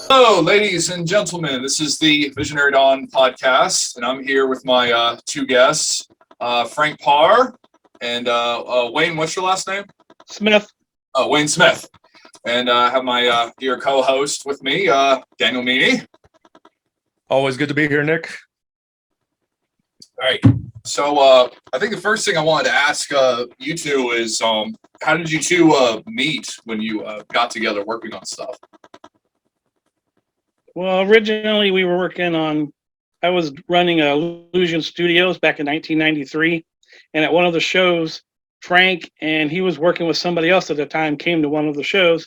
Hello, ladies and gentlemen. This is the Visionary Dawn podcast, and I'm here with my two guests, Frank Parr and Wayne. What's your last name? Smith. Wayne Smith. And I have my dear co-host with me, Daniel Meaney. Always good to be here, Nick. All right. So I think the first thing I wanted to ask you two is, how did you two meet when you got together working on stuff? Well, originally we were I was running Illusion Studios back in 1993. And at one of the shows, Frank, and he was working with somebody else at the time, came to one of the shows,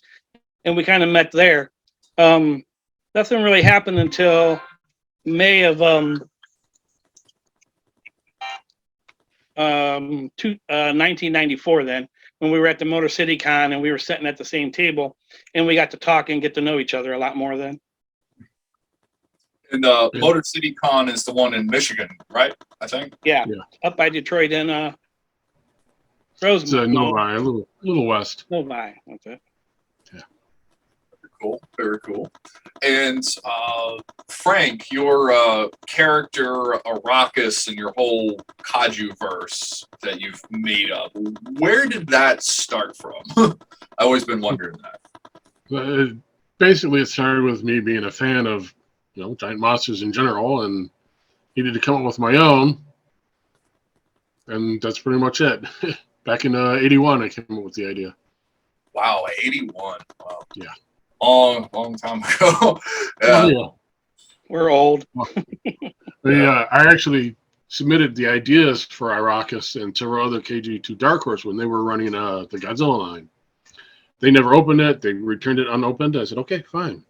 and we kind of met there. Nothing really happened until May of 1994 then, when we were at the Motor City Con and we were sitting at the same table, and we got to talk and get to know each other a lot more then. And Motor City Con is the one in Michigan, right? I think. Yeah. Up by Detroit in Rosemont. It's Novi, a little west. Novi, that's it. Yeah. Very cool. Very cool. And Frank, your character Arrakis and your whole Kaiju verse that you've made up, where did that start from? I've always been wondering that. Basically, it started with me being a fan of giant monsters in general, and needed to come up with my own, and that's pretty much it. Back in '81, I came up with the idea. Wow, '81. Wow. Yeah. Long time ago. Yeah. Oh, yeah. We're old. I actually submitted the ideas for Arrakis and several other KG to Dark Horse when they were running the Godzilla line. They never opened it. They returned it unopened. I said, okay, fine.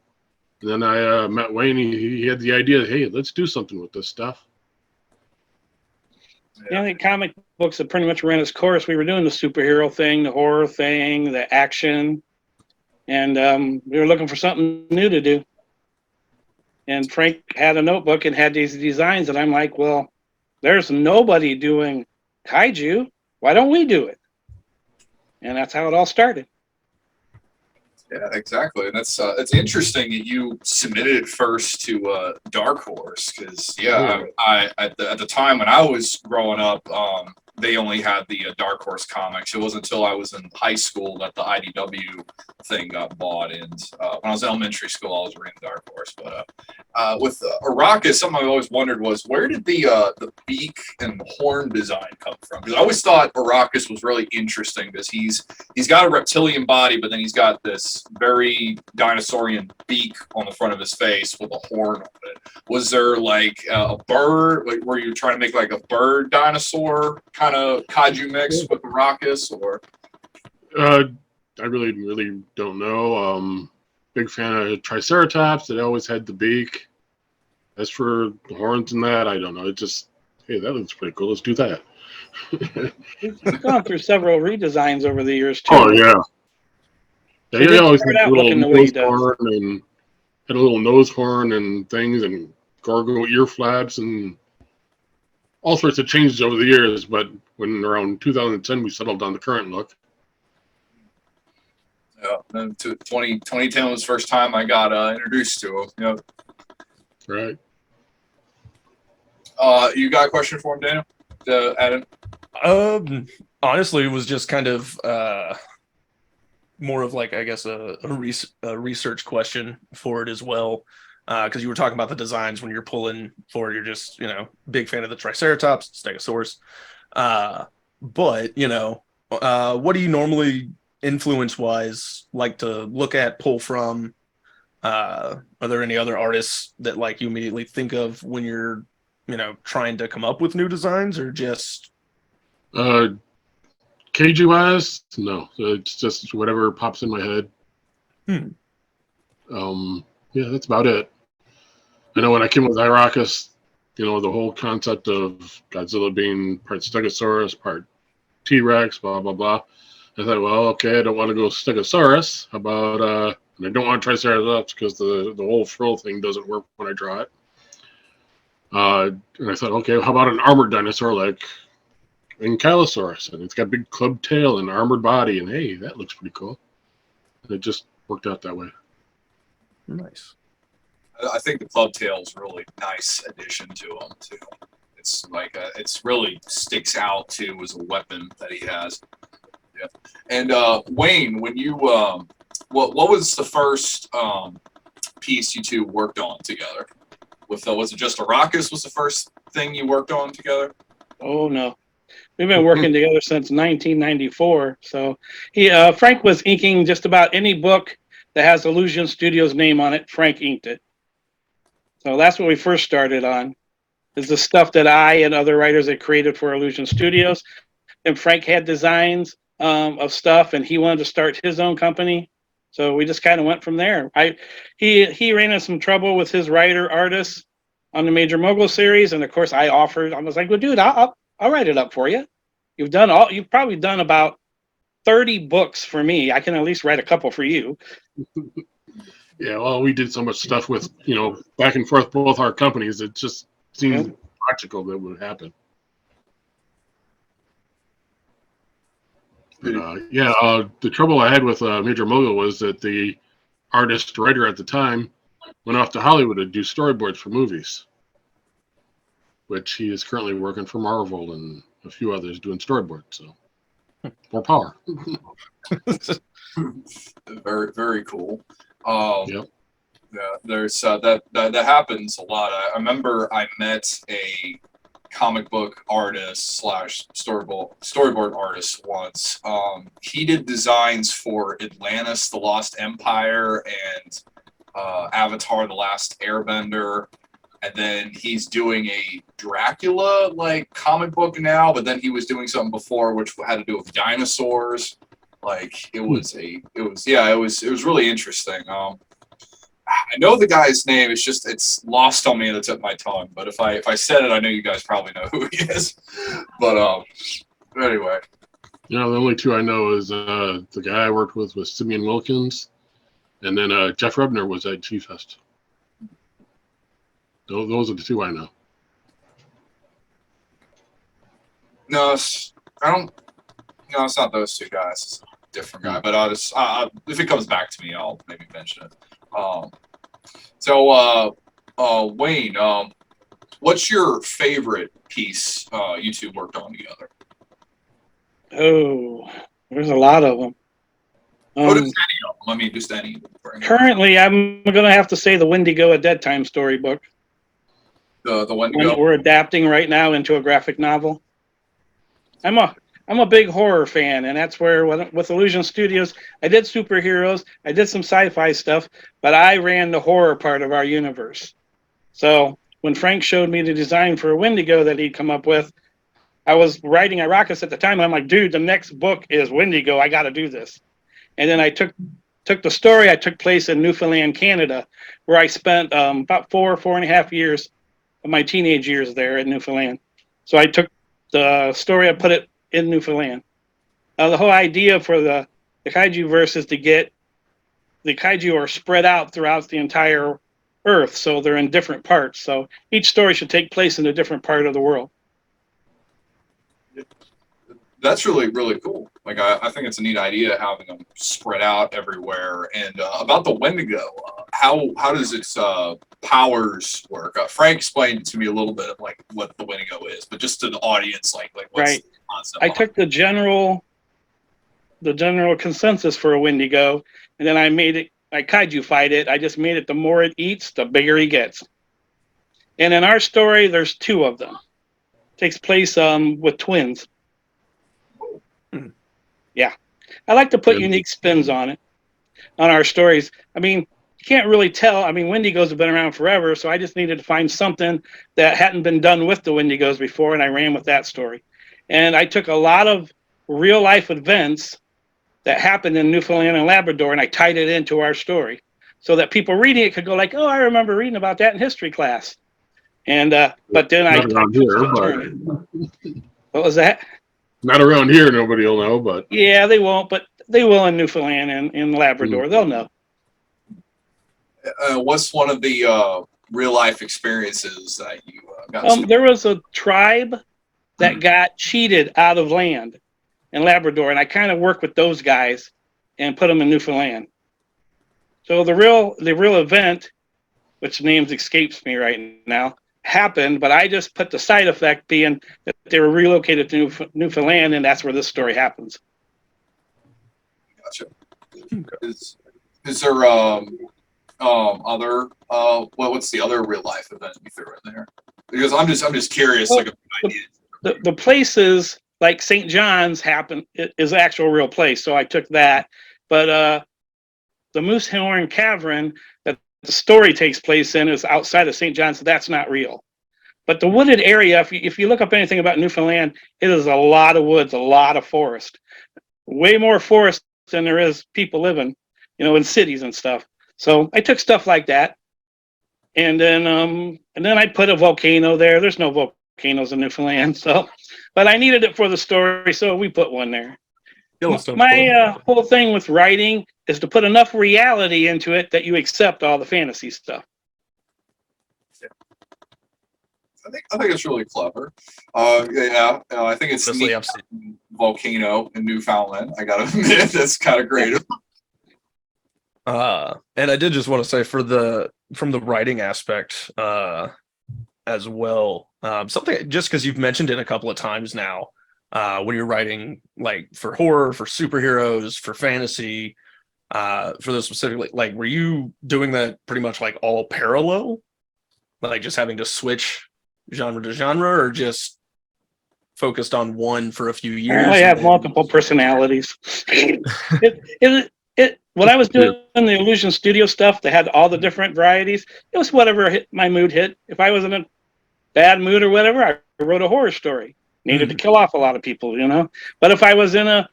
And then I met Wayne. He had the idea, hey, let's do something with this stuff. Yeah, the comic books that pretty much ran its course. We were doing the superhero thing, the horror thing, the action, and we were looking for something new to do. And Frank had a notebook and had these designs, and I'm like, well, there's nobody doing kaiju. Why don't we do it? And that's how it all started. Yeah, exactly, and that's it's interesting that you submitted it first to Dark Horse because I at the time when I was growing up, they only had the Dark Horse comics. It wasn't until I was in high school that the IDW thing got bought, and when I was in elementary school, I was reading Dark Horse. But with Arrakis, something I always wondered was where did the beak and horn design come from? Because I always thought Arrakis was really interesting because he's got a reptilian body, but then he's got this very dinosaurian beak on the front of his face with a horn on it. Was there like a bird? Like, were you trying to make like a bird dinosaur kind of kaiju mix with Arrakis, or? I really don't know. Big fan of Triceratops. It always had the beak. As for the horns and that, I don't know. It just, hey, that looks pretty cool. Let's do that. We've gone through several redesigns over the years too. Oh yeah. Yeah, he always had a little nose horn and had a little nose horn and things and gargoyle ear flaps and all sorts of changes over the years. But when around 2010 we settled on the current look. Yeah, and 2010 was the first time I got introduced to him. Yep. Right. You got a question for him, Daniel? Adam? Honestly, it was just kind of more of like, I guess, a research question for it as well. Because you were talking about the designs when you're pulling for it, you're just, big fan of the Triceratops, Stegosaurus. But, what do you normally influence-wise like to look at, pull from? Are there any other artists that like you immediately think of when you're, trying to come up with new designs, or just? KG-wise, no. It's just whatever pops in my head. Yeah, that's about it. I know when I came with Arrakis, the whole concept of Godzilla being part Stegosaurus, part T-Rex, blah, blah, blah. I thought, well, okay, I don't want to go Stegosaurus. How about, and I don't want Triceratops because the whole frill thing doesn't work when I draw it. And I thought, okay, how about an armored dinosaur like Ankylosaurus? And it's got a big club tail and armored body, and hey, that looks pretty cool. And it just worked out that way. Nice. I think the club tail is a really nice addition to him too. It's like it's really sticks out too as a weapon that he has. Yeah. And Wayne, when you what was the first piece you two worked on together? With was it just Arrakis was the first thing you worked on together? Oh no, we've been working together since 1994. So Frank was inking just about any book that has Illusion Studios name on it. Frank inked it. So that's what we first started on. Is the stuff that I and other writers had created for Illusion Studios. And Frank had designs of stuff, and he wanted to start his own company. So we just kind of went from there. He ran into some trouble with his writer artists on the Major Mogul series, and of course I was like, well, dude, I'll write it up for you. You've probably done about 30 books for me. I can at least write a couple for you. Yeah, well, we did so much stuff with, back and forth both our companies. It just seemed logical that would happen. But, the trouble I had with Major Mogul was that the artist writer at the time went off to Hollywood to do storyboards for movies, which he is currently working for Marvel and a few others doing storyboards. So more power. Very, very cool. Yep. Yeah, there's that happens a lot. I remember I met a comic book artist / storyboard artist once. He did designs for Atlantis, The Lost Empire, and Avatar: The Last Airbender. And then he's doing a Dracula comic book now, but then he was doing something before which had to do with dinosaurs. It was really interesting. I know the guy's name. It's lost on me at the tip of my tongue. But if I said it, I know you guys probably know who he is. But anyway. The only two I know is the guy I worked with was Simeon Wilkins, and then Jeff Rebner was at G-Fest. Those are the two I know. No, it's not those two guys. It's a different guy. But I'll just if it comes back to me, I'll maybe mention it. Wayne, what's your favorite piece you two worked on together? Oh, there's a lot of them. What is any of them? I mean, just any. Currently, I'm going to have to say the Wendigo: A Dead Time storybook. The one Wendigo. that we're adapting right now into a graphic novel. I'm a big horror fan, and that's where with Illusion Studios, I did superheroes, I did some sci-fi stuff, but I ran the horror part of our universe. So when Frank showed me the design for a Wendigo that he'd come up with, I was writing Arrakis at the time, and I'm like, dude, the next book is Wendigo. I got to do this. And then I took the story. I took place in Newfoundland, Canada, where I spent about 4.5 years of my teenage years there in Newfoundland. So I took the story, I put it in Newfoundland. The whole idea for the kaiju verse is to get the kaiju are spread out throughout the entire Earth, so they're in different parts. So each story should take place in a different part of the world. That's really, really cool. I think it's a neat idea having them spread out everywhere. And about the Wendigo, how does its powers work? Frank explained to me a little bit what the Wendigo is, but just to the audience, what's right. the concept? I took the general consensus for a Wendigo, and then I kaiju-fied it. I just made it the more it eats, the bigger he gets. And in our story, there's two of them. It takes place with twins. Yeah. I like to put unique spins on our stories. I mean, you can't really tell. I mean, Wendigos have been around forever, so I just needed to find something that hadn't been done with the Wendigos before, and I ran with that story. And I took a lot of real-life events that happened in Newfoundland and Labrador, and I tied it into our story so that people reading it could go like, oh, I remember reading about that in history class. And but then Not around here, but... What was that? Not around here, nobody will know, but... Yeah, they won't, but they will in Newfoundland and in Labrador. Mm-hmm. They'll know. What's one of the real-life experiences that you got? There was a tribe that got cheated out of land in Labrador, and I kind of worked with those guys and put them in Newfoundland. So the real event which names escapes me right now, happened, but I just put the side effect being that they were relocated to Newfoundland, and that's where this story happens. Gotcha. Is there other what's the other real life event you threw in there? Because I'm just curious, Well, like the places like St. John's is actual real place, so I took that. But the Moosehorn Cavern that the story takes place in is outside of St. John's, so that's not real. But the wooded area, if you look up anything about Newfoundland, it is a lot of woods, a lot of forest, way more forest than there is people living, in cities and stuff. So I took stuff like that, and then I put a volcano there. There's no volcanoes in Newfoundland, but I needed it for the story, so we put one there. My whole thing with writing is to put enough reality into it that you accept all the fantasy stuff. I think it's really clever. I think it's neat. Volcano in Newfoundland. I gotta admit, that's kind of creative. And I did just want to say from the writing aspect as well, something just because you've mentioned it a couple of times now, when you're writing like for horror, for superheroes, for fantasy, for those specifically, like were you doing that pretty much like all parallel, like just having to switch genre to genre, or just focused on one for a few years? I have multiple personalities. When I was doing the Illusion Studio stuff, they had all the different varieties. It was whatever my mood hit. If I was in a bad mood or whatever, I wrote a horror story. Needed to kill off a lot of people, But if I was in a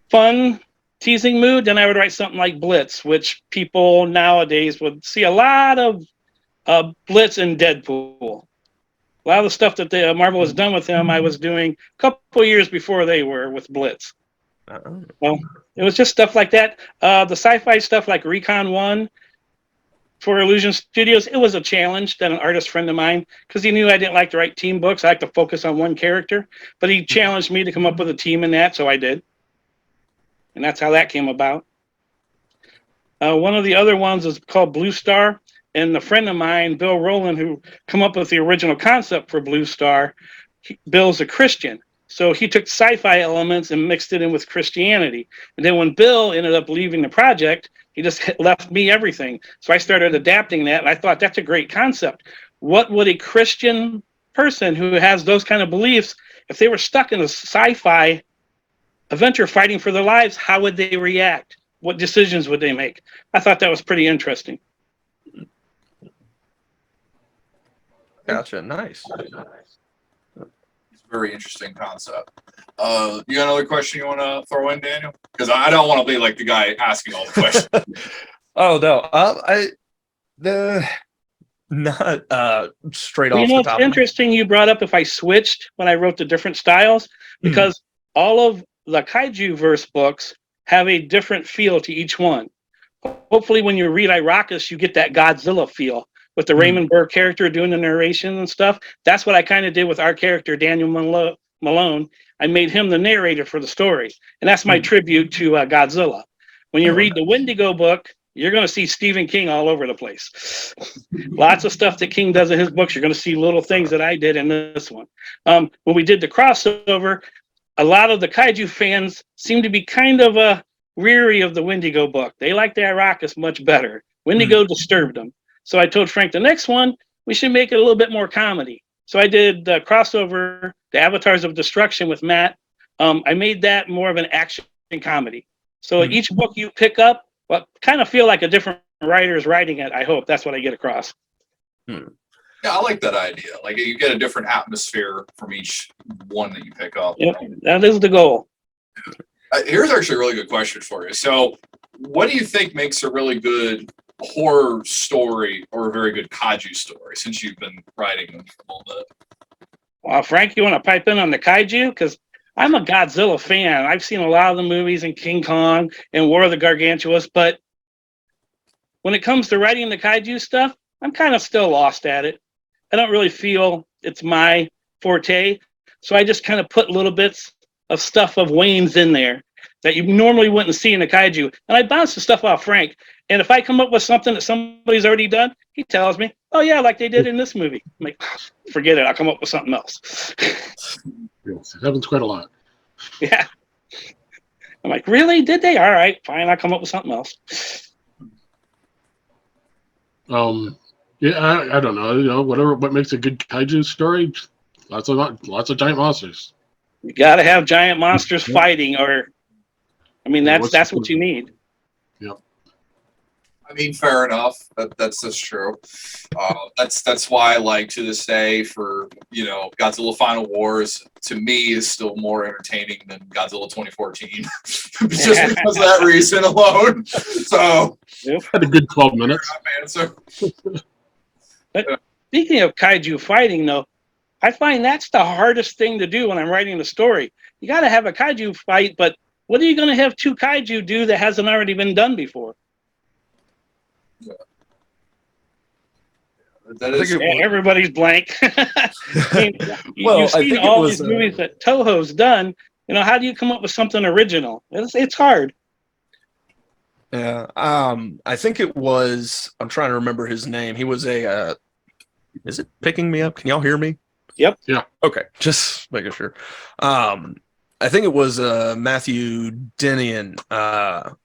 fun, teasing mood, then I would write something like Blitz, which people nowadays would see a lot of Blitz in Deadpool. A lot of the stuff that Marvel has done with him, I was doing a couple years before they were with Blitz. Well, it was just stuff like that. The sci-fi stuff like Recon 1 for Illusion Studios, it was a challenge that an artist friend of mine, because he knew I didn't like to write team books. I like to focus on one character. But he challenged me to come up with a team in that, so I did. And that's how that came about. One of the other ones is called Blue Star. And the friend of mine, Bill Rowland, who come up with the original concept for Blue Star, Bill's a Christian. So he took sci-fi elements and mixed it in with Christianity. And then when Bill ended up leaving the project, he just left me everything. So I started adapting that, and I thought that's a great concept. What would a Christian person who has those kind of beliefs, if they were stuck in a sci-fi adventure fighting for their lives, how would they react? What decisions would they make? I thought that was pretty interesting. Gotcha. Nice. It's a very interesting concept. You got another question you want to throw in, Daniel? Because I don't want to be like the guy asking all the questions. Oh no, not straight off the top. It's interesting you brought up if I switched when I wrote the different styles, because all of the Kaiju verse books have a different feel to each one. Hopefully, when you read Iroquois, you get that Godzilla feel with the Raymond Burr character doing the narration and stuff. That's what I kind of did with our character, Daniel Malone. I made him the narrator for the story. And that's my tribute to Godzilla. When you read the Wendigo book, you're going to see Stephen King all over the place. Lots of stuff that King does in his books. You're going to see little things that I did in this one. When we did the crossover, a lot of the Kaiju fans seem to be kind of weary of the Wendigo book. They like the Iroquois much better. Wendigo disturbed them. So I told Frank, the next one, we should make it a little bit more comedy. So I did the crossover, the Avatars of Destruction with Matt. I made that more of an action comedy. So each book you pick up, kind of feel like a different writer is writing it, I hope. That's what I get across. Yeah, I like that idea. Like you get a different atmosphere from each one that you pick up. Yep, that is the goal. Here's actually a really good question for you. So what do you think makes a really good horror story or a very good Kaiju story, since you've been writing them for a little bit? Well, Frank, you want to pipe in on the Kaiju? Because I'm a Godzilla fan. I've seen a lot of the movies and King Kong and War of the Gargantuas, but when it comes to writing the Kaiju stuff, I'm kind of still lost at it. I don't really feel it's my forte, so I just kind of put little bits of stuff of Wayne's in there that you normally wouldn't see in a Kaiju. And I bounced the stuff off Frank. And if I come up with something that somebody's already done, he tells me, "Oh yeah, like they did in this movie." I'm like, "Forget it. I'll come up with something else." Yes, it happens quite a lot. Yeah. I'm like, "Really? Did they? All right, fine. I'll come up with something else." Yeah, I don't know. What makes a good kaiju story? Lots of giant monsters. You got to have giant monsters fighting, or I mean, Yeah, that's what you need. Yep. I mean, fair enough. That's true. That's why, like, to this day, for Godzilla Final Wars, to me is still more entertaining than Godzilla 2014, just because of that reason alone. So, Had a good 12 minutes. answer. But speaking of kaiju fighting, though, I find that's the hardest thing to do when I'm writing the story. You got to have a kaiju fight, but what are you going to have two kaiju do that hasn't already been done before? Yeah. That is, everybody's blank. I mean, Well, you've I seen think it all was, these movies that Toho's done. How do you come up with something original? It's hard. Yeah. I think it was. I'm trying to remember his name. He was a. Is it picking me up? Can y'all hear me? Yep. Yeah. Okay. Just making sure. I think it was Matthew Dinian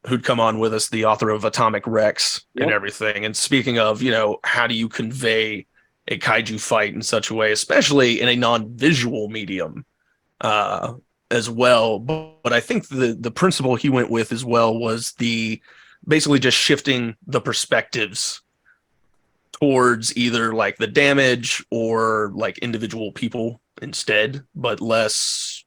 who'd come on with us, the author of Atomic Rex and everything. And speaking of, how do you convey a kaiju fight in such a way, especially in a non-visual medium as well. But I think the principle he went with as well was basically just shifting the perspectives towards either like the damage or like individual people instead, but less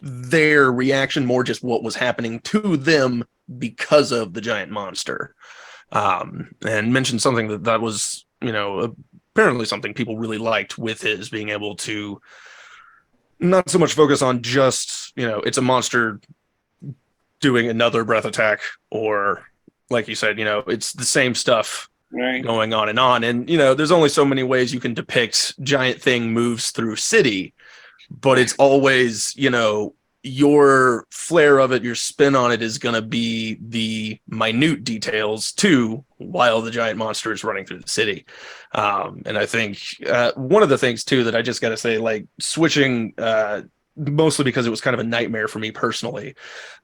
their reaction, more just what was happening to them because of the giant monster. And mentioned something that was, apparently something people really liked with his being able to not so much focus on just, it's a monster doing another breath attack, or like you said, it's the same stuff going on. And, there's only so many ways you can depict giant thing moves through city, but it's always, your flair of it, your spin on it is going to be the minute details too, while the giant monster is running through the city. And I think one of the things too that I just got to say, like switching, mostly because it was kind of a nightmare for me personally,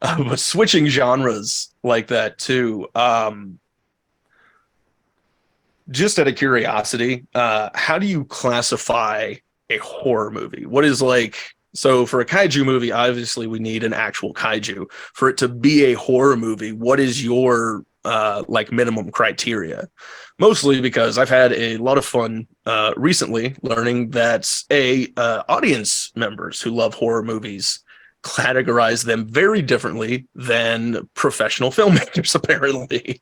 but switching genres like that too. Just out of curiosity, how do you classify a horror movie? What is so for a kaiju movie, obviously we need an actual kaiju. For it to be a horror movie, what is your minimum criteria? Mostly because I've had a lot of fun recently learning that audience members who love horror movies categorize them very differently than professional filmmakers, apparently.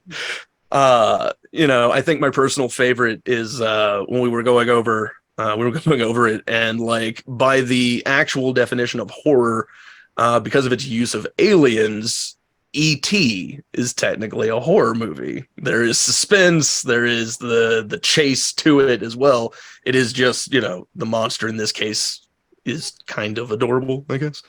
I think my personal favorite is when we were going over it, and like by the actual definition of horror, because of its use of aliens, E.T. is technically a horror movie. There is suspense, there is the chase to it as well. It is just, the monster in this case is kind of adorable, I guess.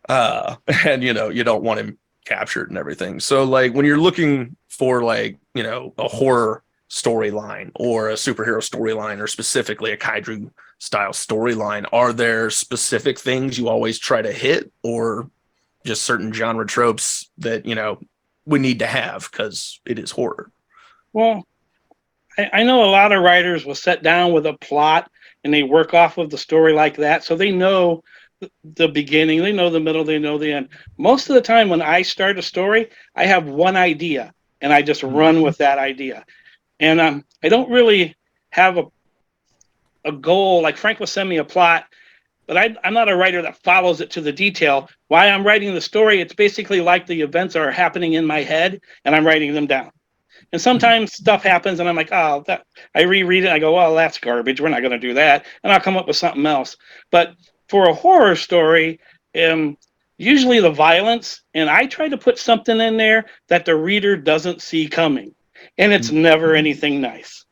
And you don't want him captured and everything. So like when you're looking for a horror storyline or a superhero storyline, or specifically a kaiju style storyline, are there specific things you always try to hit, or just certain genre tropes that we need to have because it is horror? Well, I know a lot of writers will sit down with a plot and they work off of the story like that, so they know the beginning, they know the middle, they know the end. Most of the time when I start a story, I have one idea and I just run with that idea. And I don't really have a goal. Like Frank will send me a plot, but I'm not a writer that follows it to the detail. While I'm writing the story, it's basically like the events are happening in my head and I'm writing them down. And sometimes stuff happens and I'm like, oh, that, I reread it. And I go, well, that's garbage. We're not going to do that. And I'll come up with something else. But for a horror story, usually the violence, and I try to put something in there that the reader doesn't see coming. And it's never anything nice.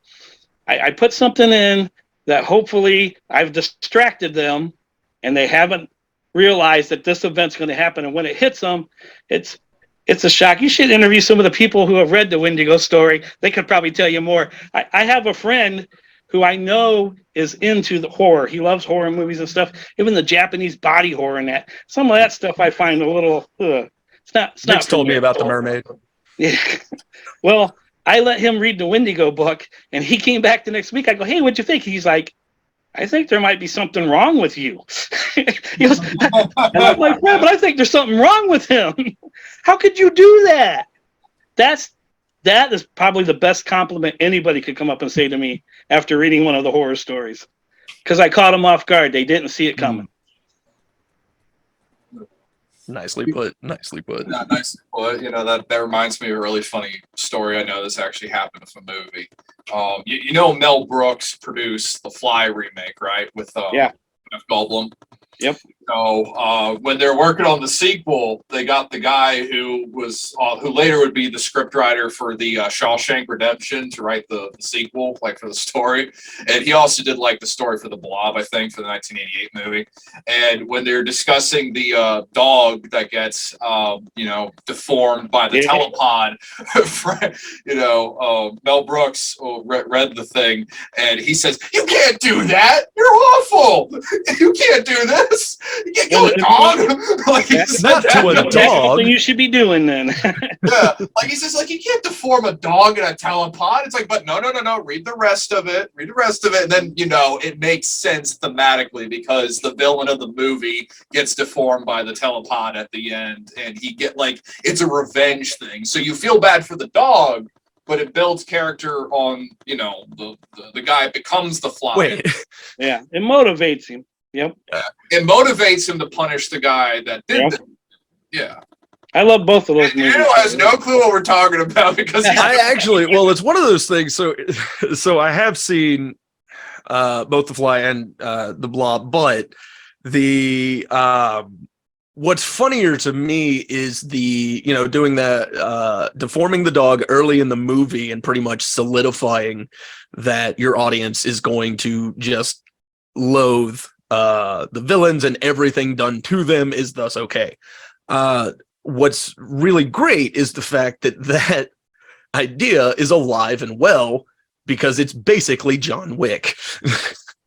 I put something in that hopefully I've distracted them and they haven't realized that this event's going to happen. And when it hits them, it's It's a shock. You should interview some of the people who have read the Wendigo story. They could probably tell you more. I have a friend who I know is into the horror. He loves horror movies and stuff, even the Japanese body horror and that. Some of that stuff I find a little, it's not. Nick's told me about the mermaid. Yeah. Well, I let him read the Wendigo book, and he came back the next week. I go, hey, what'd you think? He's like, I think there might be something wrong with you. He goes, and I'm like, yeah, but I think there's something wrong with him. How could you do that? That is probably the best compliment anybody could come up and say to me after reading one of the horror stories, because I caught them off guard. They didn't see it coming. Nicely put. Nicely put. Not nicely put. You know, that reminds me of a really funny story. I know this actually happened with a movie. You know, Mel Brooks produced the Fly remake, right? With Jeff Goldblum. Yep. So when they're working on the sequel, they got the guy who was who later would be the scriptwriter for the Shawshank Redemption to write the sequel, like for the story, and he also did like the story for the Blob, I think, for the 1988 movie. And when they're discussing the dog that gets deformed by the telepod, Mel Brooks read the thing, and he says, "You can't do that. You're awful. You can't do this. You can't kill a dog." Like, that's not to a dog. Something you should be doing then. Yeah, like he says, like, you can't deform a dog in a telepod. It's like, but no. Read the rest of it. And then it makes sense thematically because the villain of the movie gets deformed by the telepod at the end, and it's a revenge thing. So you feel bad for the dog, but it builds character on the guy becomes the Fly. Wait. Yeah, it motivates him. Yep. It motivates him to punish the guy that did it. Yeah. I love both of those movies. Daniel has no clue what we're talking about because it's one of those things. So I have seen both The Fly and The Blob, but the what's funnier to me is the doing that deforming the dog early in the movie and pretty much solidifying that your audience is going to just loathe the villains and everything done to them is thus okay. What's really great is the fact that idea is alive and well because it's basically John Wick.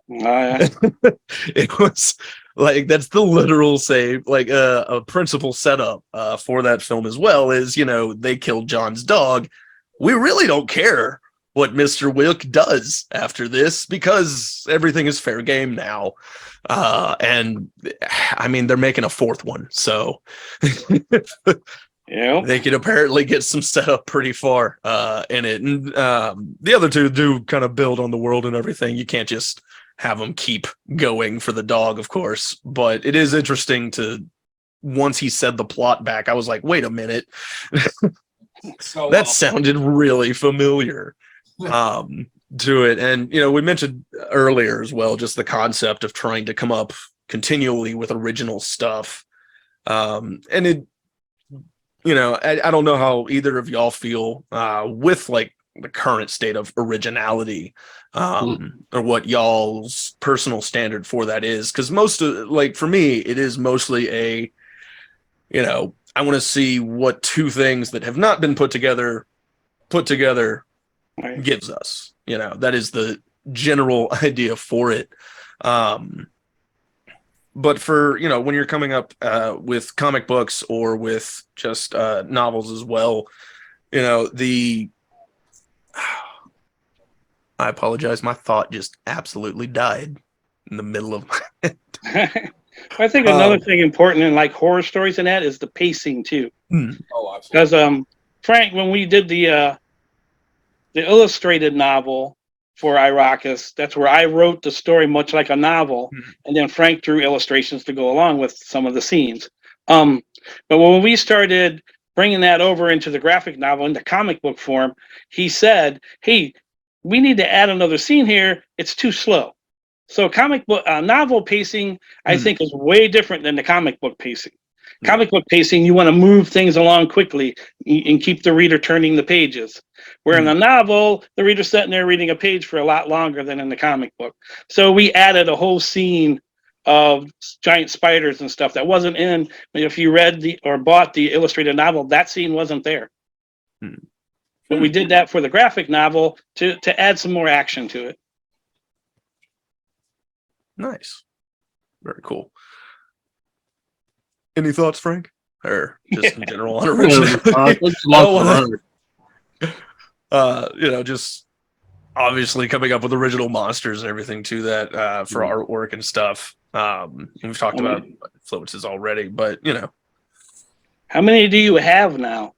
It was like, that's the literal say, like a principal setup for that film as well is, they killed John's dog. We really don't care what Mr. Wick does after this because everything is fair game now. And I mean, they're making a fourth one, so they could apparently get some setup pretty far in it. And the other two do kind of build on the world and everything. You can't just have them keep going for the dog, of course, but it is interesting to, once he said the plot back, I was like, wait a minute. That sounded really familiar. To it. And we mentioned earlier as well just the concept of trying to come up continually with original stuff, and it I don't know how either of y'all feel with like the current state of originality, or what y'all's personal standard for that is, because most of, like, for me it is mostly a I want to see what two things that have not been put together gives us. That is the general idea for it. But for, when you're coming up with comic books or with just novels as well, I apologize. My thought just absolutely died in the middle of my I think another thing important in like horror stories and that is the pacing too. Oh, absolutely. Because Frank, when we did the illustrated novel for Irakis, that's where I wrote the story much like a novel, and then Frank drew illustrations to go along with some of the scenes. But when we started bringing that over into the graphic novel, into comic book form, he said, hey, we need to add another scene here. It's too slow. So comic book novel pacing, I think, is way different than the comic book pacing. Comic book pacing, you want to move things along quickly and keep the reader turning the pages. Where in the novel, the reader's sitting there reading a page for a lot longer than in the comic book. So we added a whole scene of giant spiders and stuff that wasn't in. If you read or bought the illustrated novel, that scene wasn't there. But we did that for the graphic novel to add some more action to it. Nice. Very cool. Any thoughts, Frank? Or just in general on originality? Just obviously coming up with original monsters and everything to that for artwork and stuff. We've talked about influences already, but How many do you have now?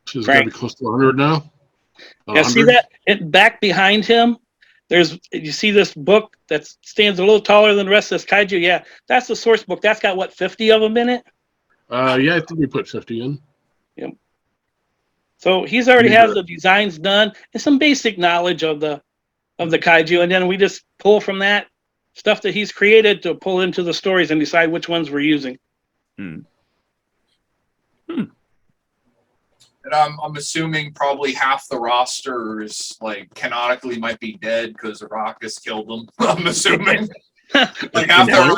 She's got to be close to 100 now. Yeah, see that back behind him? You see this book that stands a little taller than the rest of this kaiju? Yeah, that's the source book. That's got what, 50 of them in it? Yeah, I think we put 50 in. Yep. So he's already has the designs done and some basic knowledge of the kaiju, and then we just pull from that stuff that he's created to pull into the stories and decide which ones we're using. And I'm assuming probably half the rosters like canonically might be dead because Arrakis killed them. I'm assuming. Like half their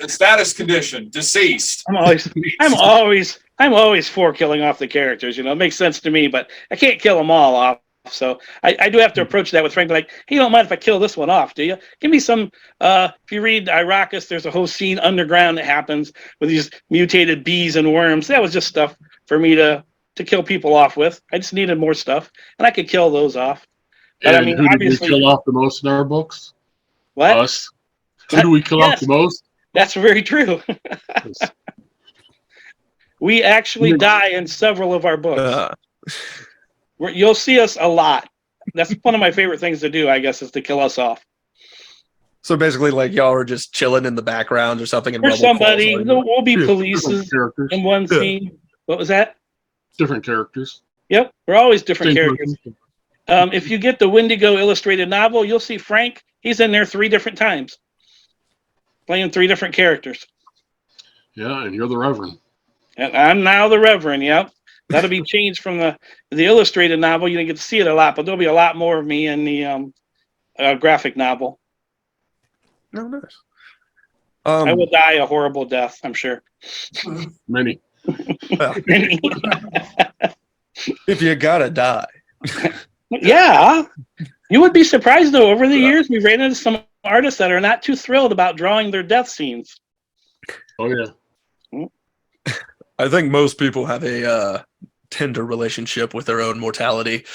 status condition, deceased. I'm always for killing off the characters. It makes sense to me, but I can't kill them all off. So I do have to approach that with Frank, like, hey, you don't mind if I kill this one off, do you? Give me some. If you read Arrakis, there's a whole scene underground that happens with these mutated bees and worms. That was just stuff for me to kill people off with. I just needed more stuff, and I could kill those off. But and who did we kill off the most in our books? What? Us. Who do we kill off the most? That's very true. We actually die in several of our books. You'll see us a lot. That's one of my favorite things to do, I guess, is to kill us off. So basically, like, y'all are just chilling in the background or something. And or somebody. We'll be police in one scene. What was that? Different characters. Yep, we're always different characters. If you get the Wendigo illustrated novel, you'll see Frank. He's in there 3 different times, playing 3 different characters. Yeah, and you're the Reverend. And I'm now the Reverend. Yep, that'll be changed from the illustrated novel. You didn't get to see it a lot, but there'll be a lot more of me in the graphic novel. No, nice. I will die a horrible death, I'm sure. Many. Many. If you gotta die. Yeah. You would be surprised, though. Over the years, we've ran into some artists that are not too thrilled about drawing their death scenes. Oh, yeah. I think most people have a tender relationship with their own mortality.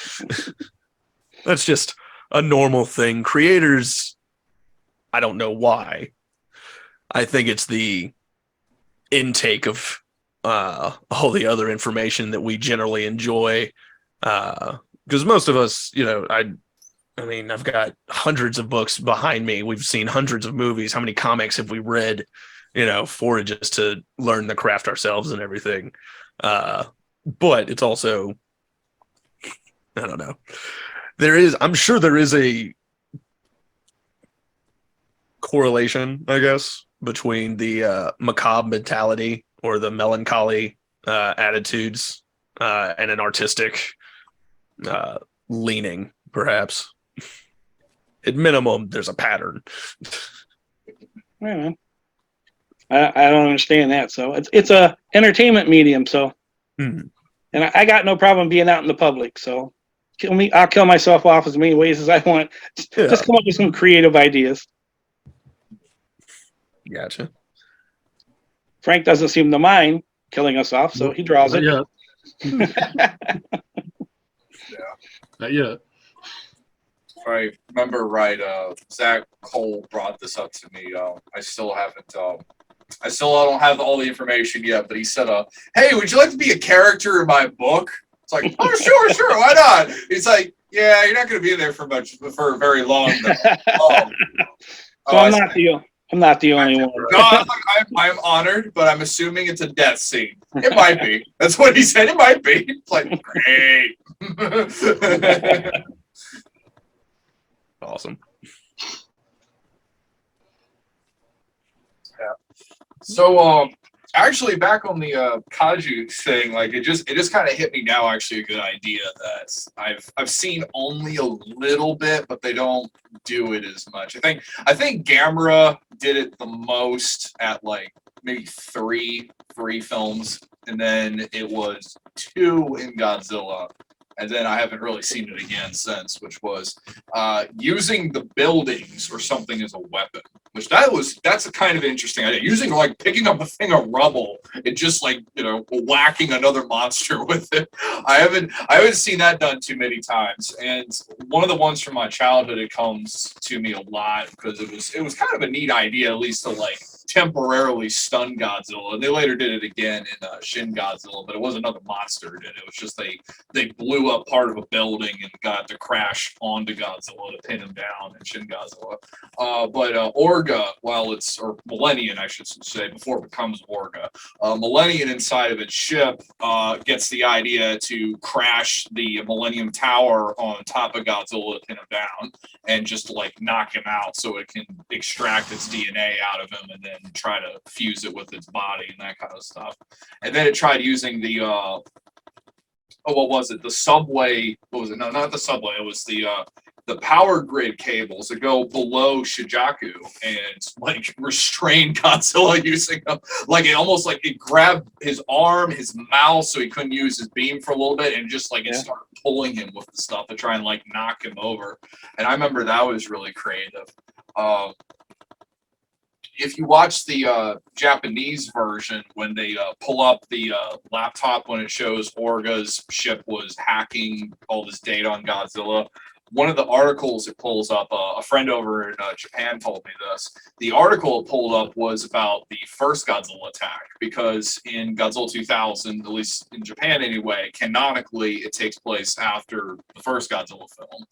That's just a normal thing. Creators, I don't know why. I think it's the intake of all the other information that we generally enjoy. Because most of us, I mean, I've got hundreds of books behind me. We've seen hundreds of movies. How many comics have we read, for just to learn the craft ourselves and everything. But it's also, I don't know. I'm sure there is a correlation, I guess, between the macabre mentality or the melancholy attitudes and an artistic leaning, perhaps. At minimum, there's a pattern. Yeah. I don't understand that. So it's a entertainment medium. So, and I got no problem being out in the public. So, kill me. I'll kill myself off as many ways as I want. Just come up with some creative ideas. Gotcha. Frank doesn't seem to mind killing us off, so he draws it. Yeah. Not yet. If I remember right, Zach Cole brought this up to me. I still don't have all the information yet, but he said, hey, would you like to be a character in my book? It's like, oh, sure, why not? He's like, yeah, you're not going to be there for very long. So I'm not the only one. No, I'm honored, but I'm assuming it's a death scene. It might be. That's what he said. It might be. It's like, great. Awesome. Yeah. So, actually, back on the Kaju thing, like it just kind of hit me now. Actually, a good idea that I've seen only a little bit, but they don't do it as much. I think Gamera did it the most at like maybe three films, and then it was 2 in Godzilla. And then I haven't really seen it again since, which was using the buildings or something as a weapon. Which that's a kind of interesting idea. Using like picking up a thing of rubble and just like whacking another monster with it. I haven't seen that done too many times. And one of the ones from my childhood, it comes to me a lot because it was kind of a neat idea, at least to like temporarily stun Godzilla. And they later did it again in Shin Godzilla, but it was another monster who did it. It was just they blew up part of a building and got to crash onto Godzilla to pin him down in Shin Godzilla. But Orga, or Millennium, I should say, before it becomes Orga, Millennium inside of its ship gets the idea to crash the Millennium Tower on top of Godzilla to pin him down and just like knock him out so it can extract its DNA out of him and then try to fuse it with its body and that kind of stuff. And then it tried using the what was it? The subway? What was it? No, not the subway. It was the power grid cables that go below Shijaku and like restrain Godzilla using them. Like it grabbed his arm, his mouth, so he couldn't use his beam for a little bit, and just like it started pulling him with the stuff to try and like knock him over. And I remember that was really creative. If you watch the Japanese version, when they pull up the laptop when it shows Orga's ship was hacking all this data on Godzilla, one of the articles it pulls up, a friend over in Japan told me this. The article it pulled up was about the first Godzilla attack, because in Godzilla 2000, at least in Japan anyway, canonically it takes place after the first Godzilla film.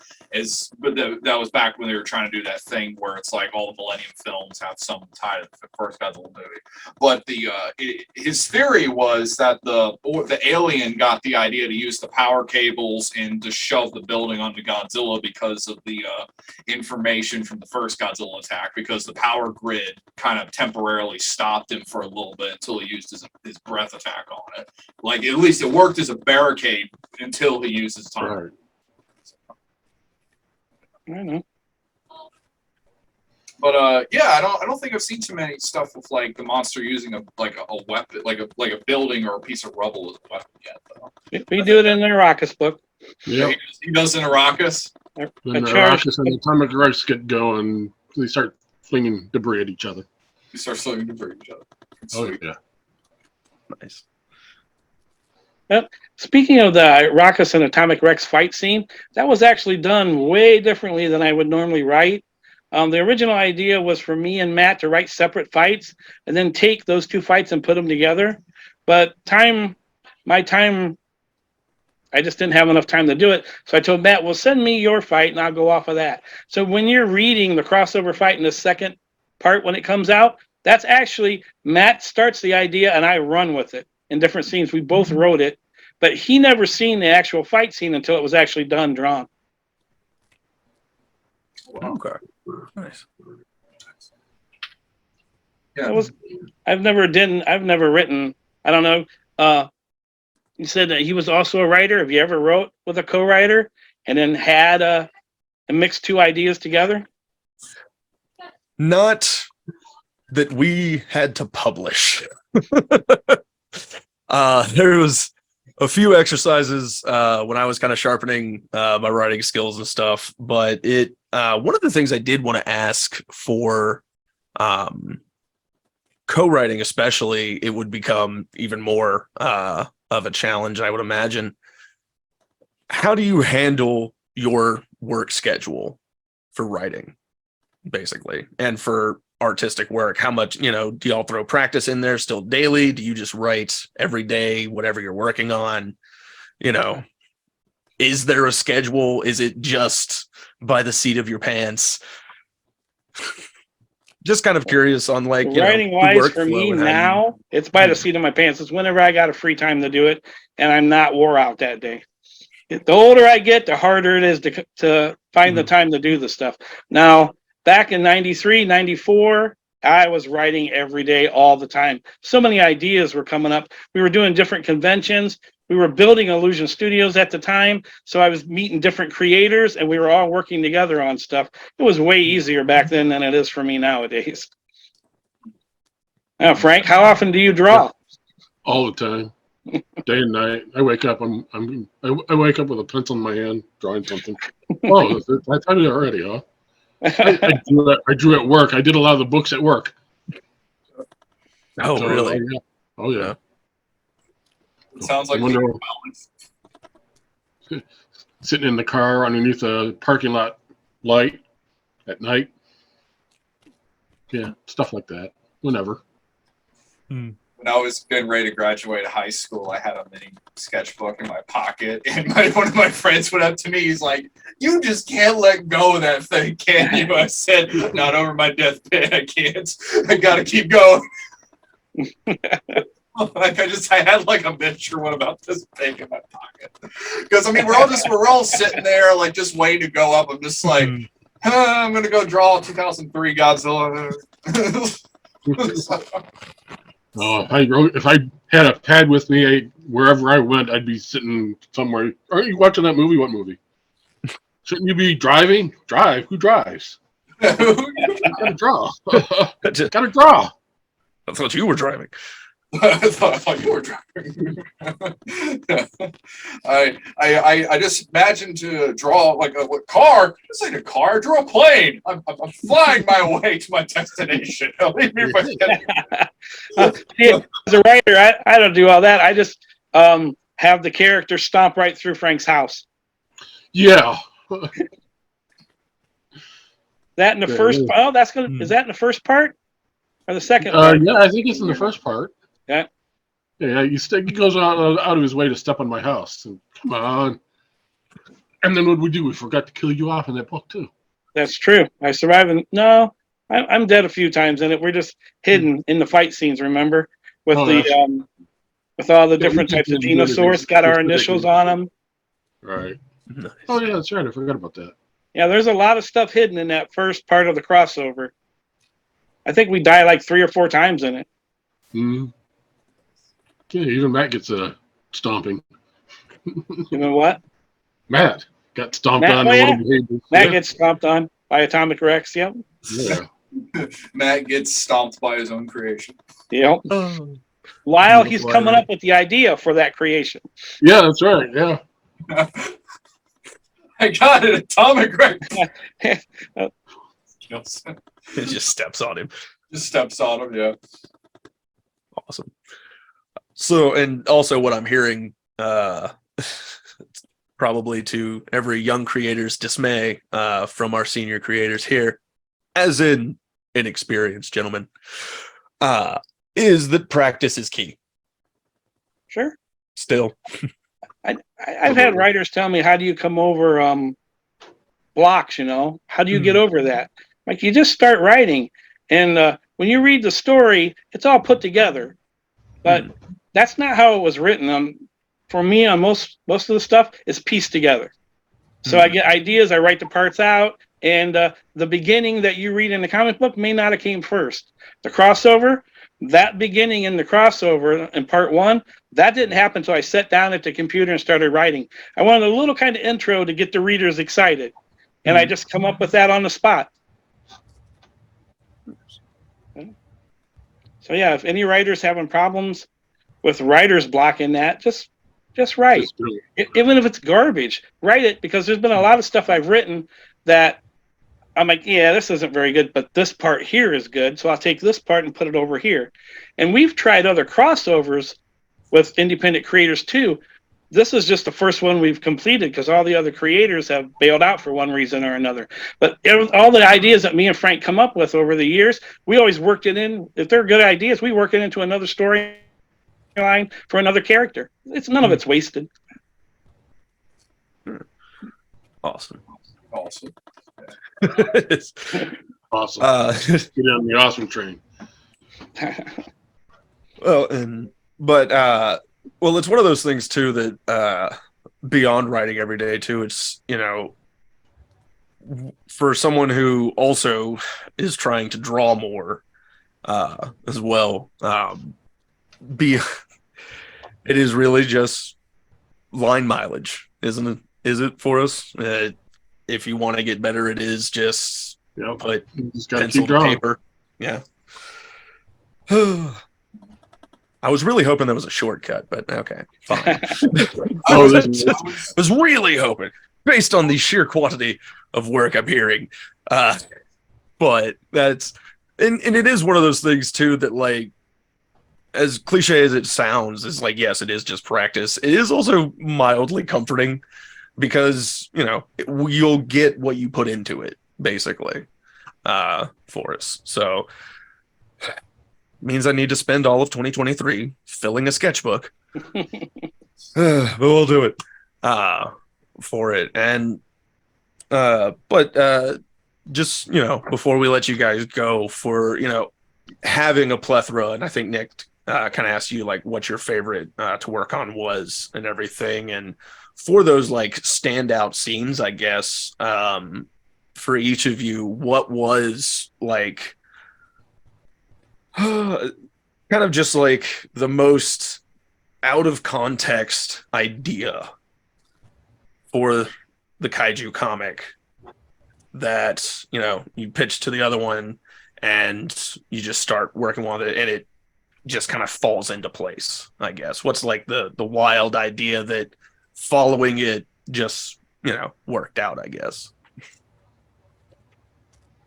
But that was back when they were trying to do that thing where it's like all the Millennium films have some tie to the first Godzilla movie. But his theory was that the alien got the idea to use the power cables and to shove the building onto Godzilla because of the information from the first Godzilla attack, because the power grid kind of temporarily stopped him for a little bit until he used his breath attack on it. Like, at least it worked as a barricade until he used his time. Right. I don't know. But I don't think I've seen too many stuff with like the monster using a weapon, like a building or a piece of rubble as a weapon yet, though. We do it in the Arrakis book. Yep. He does in Arrakis. Then the Arrakis and the Atomic Rice get going. They start flinging debris at each other. He starts slinging debris at each other. Oh yeah. Nice. Speaking of the Arrakis and Atomic Rex fight scene, that was actually done way differently than I would normally write. The original idea was for me and Matt to write separate fights and then take those two fights and put them together. But my time, I just didn't have enough time to do it. So I told Matt, well, send me your fight and I'll go off of that. So when you're reading the crossover fight in the second part, when it comes out, that's actually Matt starts the idea and I run with it in different scenes. We both wrote it, but he never seen the actual fight scene until it was actually done, drawn. Okay. Nice. Yeah. I've never written, I don't know. You said that he was also a writer. Have you ever wrote with a co-writer and then had a mixed two ideas together? Not that we had to publish. There was a few exercises when I was kind of sharpening my writing skills and stuff, but one of the things I did want to ask for co-writing, especially, it would become even more of a challenge, I would imagine. How do you handle your work schedule for writing, basically, and for artistic work? How much, do y'all throw practice in there still daily? Do you just write every day, whatever you're working on? Is there a schedule? Is it just by the seat of your pants? Just kind of curious on writing wise for me now, it's by the seat of my pants. It's whenever I got a free time to do it and I'm not wore out that day. The older I get, the harder it is to find the time to do the stuff. Now, back in 93, 94, I was writing every day, all the time. So many ideas were coming up. We were doing different conventions. We were building Illusion Studios at the time. So I was meeting different creators and we were all working together on stuff. It was way easier back then than it is for me nowadays. Now, Frank, how often do you draw? All the time, day and night. I wake up. I wake up with a pencil in my hand, drawing something. Oh, I did it already, huh? I drew at work. I did a lot of the books at work. Oh, So, really? Oh yeah. It sounds like I wonder- sitting in the car underneath a parking lot light at night. Yeah, stuff like that. Whenever. when I was getting ready to graduate high school, I had a mini sketchbook in my pocket, and one of my friends went up to me. He's like, "You just can't let go of that thing, can you?" I said, "Not over my deathbed. I can't. I gotta keep going." Like I had like a miniature one about this big in my pocket, because I mean we're all sitting there like just waiting to go up. I'm just like, I'm gonna go draw 2003 Godzilla. Oh, if I had a pad with me, wherever I went, I'd be sitting somewhere. Aren't you watching that movie? What movie? Shouldn't you be driving? Drive. Who drives? Gotta draw. Gotta draw. I thought you were driving. I thought you were driving. I just imagined to draw like a car. This ain't a car. Draw a plane. I'm flying my way to my destination. Leave me with As a writer, I don't do all that. I just have the character stomp right through Frank's house. Yeah. That in the first. Oh, that's gonna. Is that in the first part or the second part? Yeah, I think it's in the first part. Yeah. Yeah, he goes out of his way to step on my house. And, come on. And then what did we do? We forgot to kill you off in that book too. That's true. I survived. No, I'm dead a few times in it. We're just hidden in the fight scenes. Remember, with with all the different types of dinosaurs, got our initials on them. Right. Nice. Oh yeah, that's right. I forgot about that. Yeah, there's a lot of stuff hidden in that first part of the crossover. I think we die like 3 or 4 times in it. Mm-hmm. Yeah, even Matt gets a stomping. You know what? Matt got stomped Matt, on. oh, in yeah. one of the pages. Matt gets stomped on by Atomic Rex. Yep. Yeah. Matt gets stomped by his own creation. Yep. Oh. While he's coming up with the idea for that creation. Yeah, that's right. Yeah. I got it. Atomic Rex. It just steps on him. Just steps on him. Yeah. Awesome. So, and also what I'm hearing, probably to every young creator's dismay, from our senior creators here, as in inexperienced gentlemen, is that practice is key. Sure. Still. I've had writers tell me, how do you come over blocks, How do you get over that? Like, you just start writing. And when you read the story, it's all put together. But that's not how it was written. For me, on most of the stuff is pieced together. So I get ideas, I write the parts out, and the beginning that you read in the comic book may not have came first. The crossover, that beginning in the crossover in part 1, that didn't happen until I sat down at the computer and started writing. I wanted a little kind of intro to get the readers excited. And I just come up with that on the spot. So yeah, if any writers having problems with writer's block in that, just write. Even if it's garbage, write it, because there's been a lot of stuff I've written that I'm like, yeah, this isn't very good, but this part here is good, so I'll take this part and put it over here. And we've tried other crossovers with independent creators too. This is just the first one we've completed because all the other creators have bailed out for one reason or another. But all the ideas that me and Frank come up with over the years, we always worked it in. If they're good ideas, we work it into another storyline for another character. None of it's wasted. Awesome. Awesome. Awesome. Get on the awesome train. Well, well, it's one of those things too that beyond writing every day too, it's, for someone who also is trying to draw more, as well. Be it is really just line mileage, isn't it? Is it for us? If you want to get better, it is just put You just gotta pencil keep to drawing. paper. Yeah. I was really hoping that was a shortcut, but okay, fine. Oh, I this was really hoping, based on the sheer quantity of work I'm hearing. But that's and it is one of those things too that, like, as cliche as it sounds, is like, yes, it is just practice. It is also mildly comforting because, you know, you'll get what you put into it, basically, for us. So means I need to spend all of 2023 filling a sketchbook. But we'll do it for it. And but just, you know, before we let you guys go, for, you know, having a plethora, and I think Nick kind of asked you like what your favorite to work on was and everything, and for those like standout scenes, I guess, for each of you, what was like kind of just like the most out of context idea for the kaiju comic that, you know, you pitch to the other one and you just start working on it and it just kind of falls into place, I guess? What's like the wild idea that following it just, you know, worked out, I guess?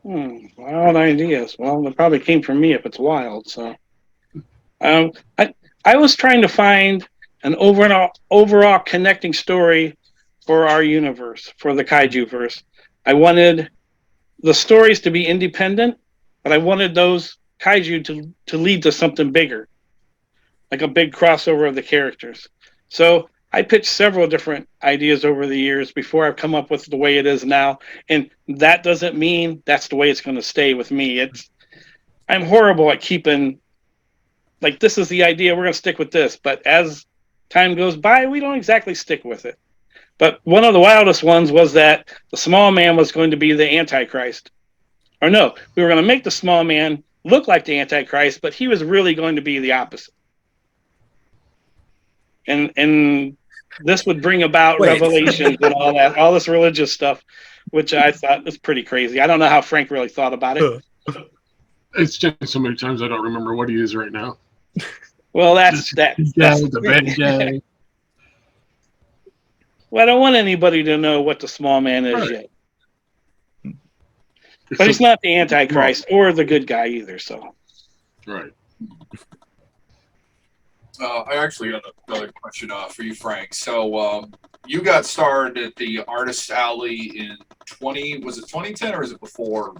Wild ideas. Well, it probably came from me if it's wild. So, um, I I was trying to find an overall connecting story for our universe, for the kaiju verse. I wanted the stories to be independent, but I wanted those kaiju to lead to something bigger, like a big crossover of the characters. So I pitched several different ideas over the years before I've come up with the way it is now. And that doesn't mean that's the way it's going to stay with me. I'm horrible at keeping, like, this is the idea, we're going to stick with this. But as time goes by, we don't exactly stick with it. But one of the wildest ones was that the small man was going to be the Antichrist. Or no, we were going to make the small man look like the Antichrist, but he was really going to be the opposite. And this would bring about revelations and all that, all this religious stuff, which I thought was pretty crazy. I don't know how Frank really thought about it. it's changed so many times I don't remember what he is right now. Well, that's the bad guy. Well, I don't want anybody to know what the small man is yet. But he's not the Antichrist or the good guy either. So, right. I actually got another question for you, Frank. So you got started at the Artist Alley in 2010 or is it before?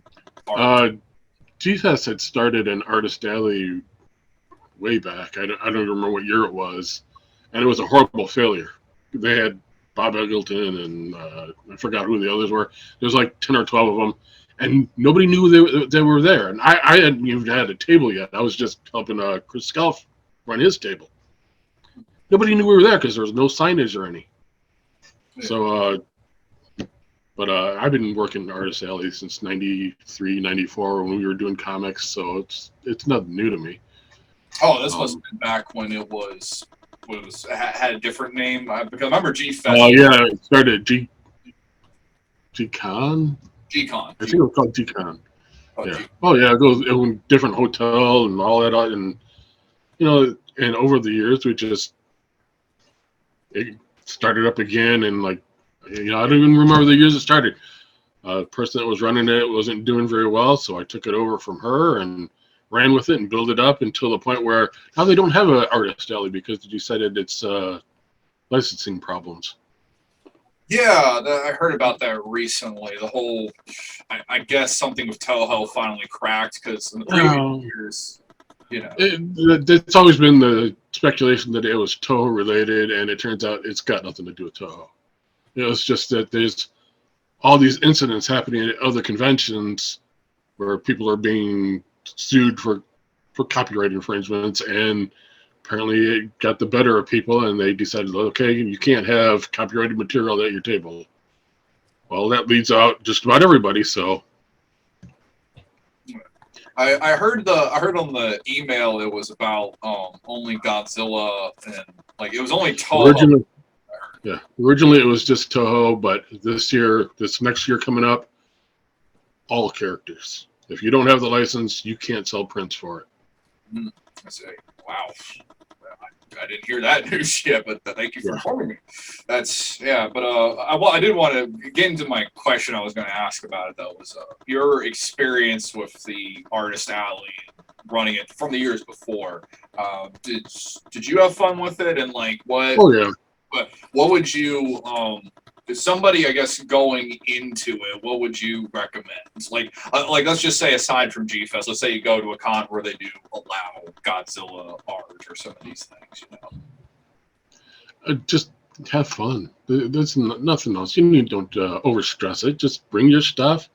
GFest had started an Artist Alley way back. I don't remember what year it was, and it was a horrible failure. They had Bob Eggleton and I forgot who the others were. There was like 10 or 12 of them, and nobody knew they were there. And I hadn't even had a table yet. I was just helping Chris Skelf run his table. Nobody knew we were there because there was no signage or any. So, but I've been working Artist Alley since 93, 94 when we were doing comics. So it's nothing new to me. Oh, this must have been back when it had a different name. Because I remember G-Fest. Oh, yeah, it started at G-Con? G-Con. I think it was called G-Con. Oh, yeah. Oh, yeah, it was a different hotel and all that. And, you know, and over the years, it started up again. And, like, you know, I don't even remember the years it started. The person that was running it wasn't doing very well, so I took it over from her and ran with it and built it up until the point where now they don't have an Artist Alley because they decided it's licensing problems. Yeah, I heard about that recently. The whole, I guess something with Toho finally cracked because in the previous years, you know. It's always been the speculation that it was Toho related, and it turns out it's got nothing to do with Toho. You know, it's just that there's all these incidents happening at other conventions where people are being sued for copyright infringements, and apparently it got the better of people, and they decided, okay, you can't have copyrighted material at your table. Well, that leads out just about everybody, so. I heard on the email it was about only Godzilla and like it was only Toho. Originally, yeah, originally it was just Toho, but this next year coming up, all characters. If you don't have the license, you can't sell prints for it. I say, wow. I didn't hear that news yet, but thank you for informing me. That's but I did want to get into my question I was going to ask about it though was your experience with the Artist Alley, running it from the years before. Did you have fun with it, and like what? Oh yeah. What would you to somebody, I guess, going into it, what would you recommend? Like let's just say aside from G-Fest, let's say you go to a con where they do allow Godzilla art or some of these things, you know. Just have fun. There's nothing else. You don't overstress it. Just bring your stuff,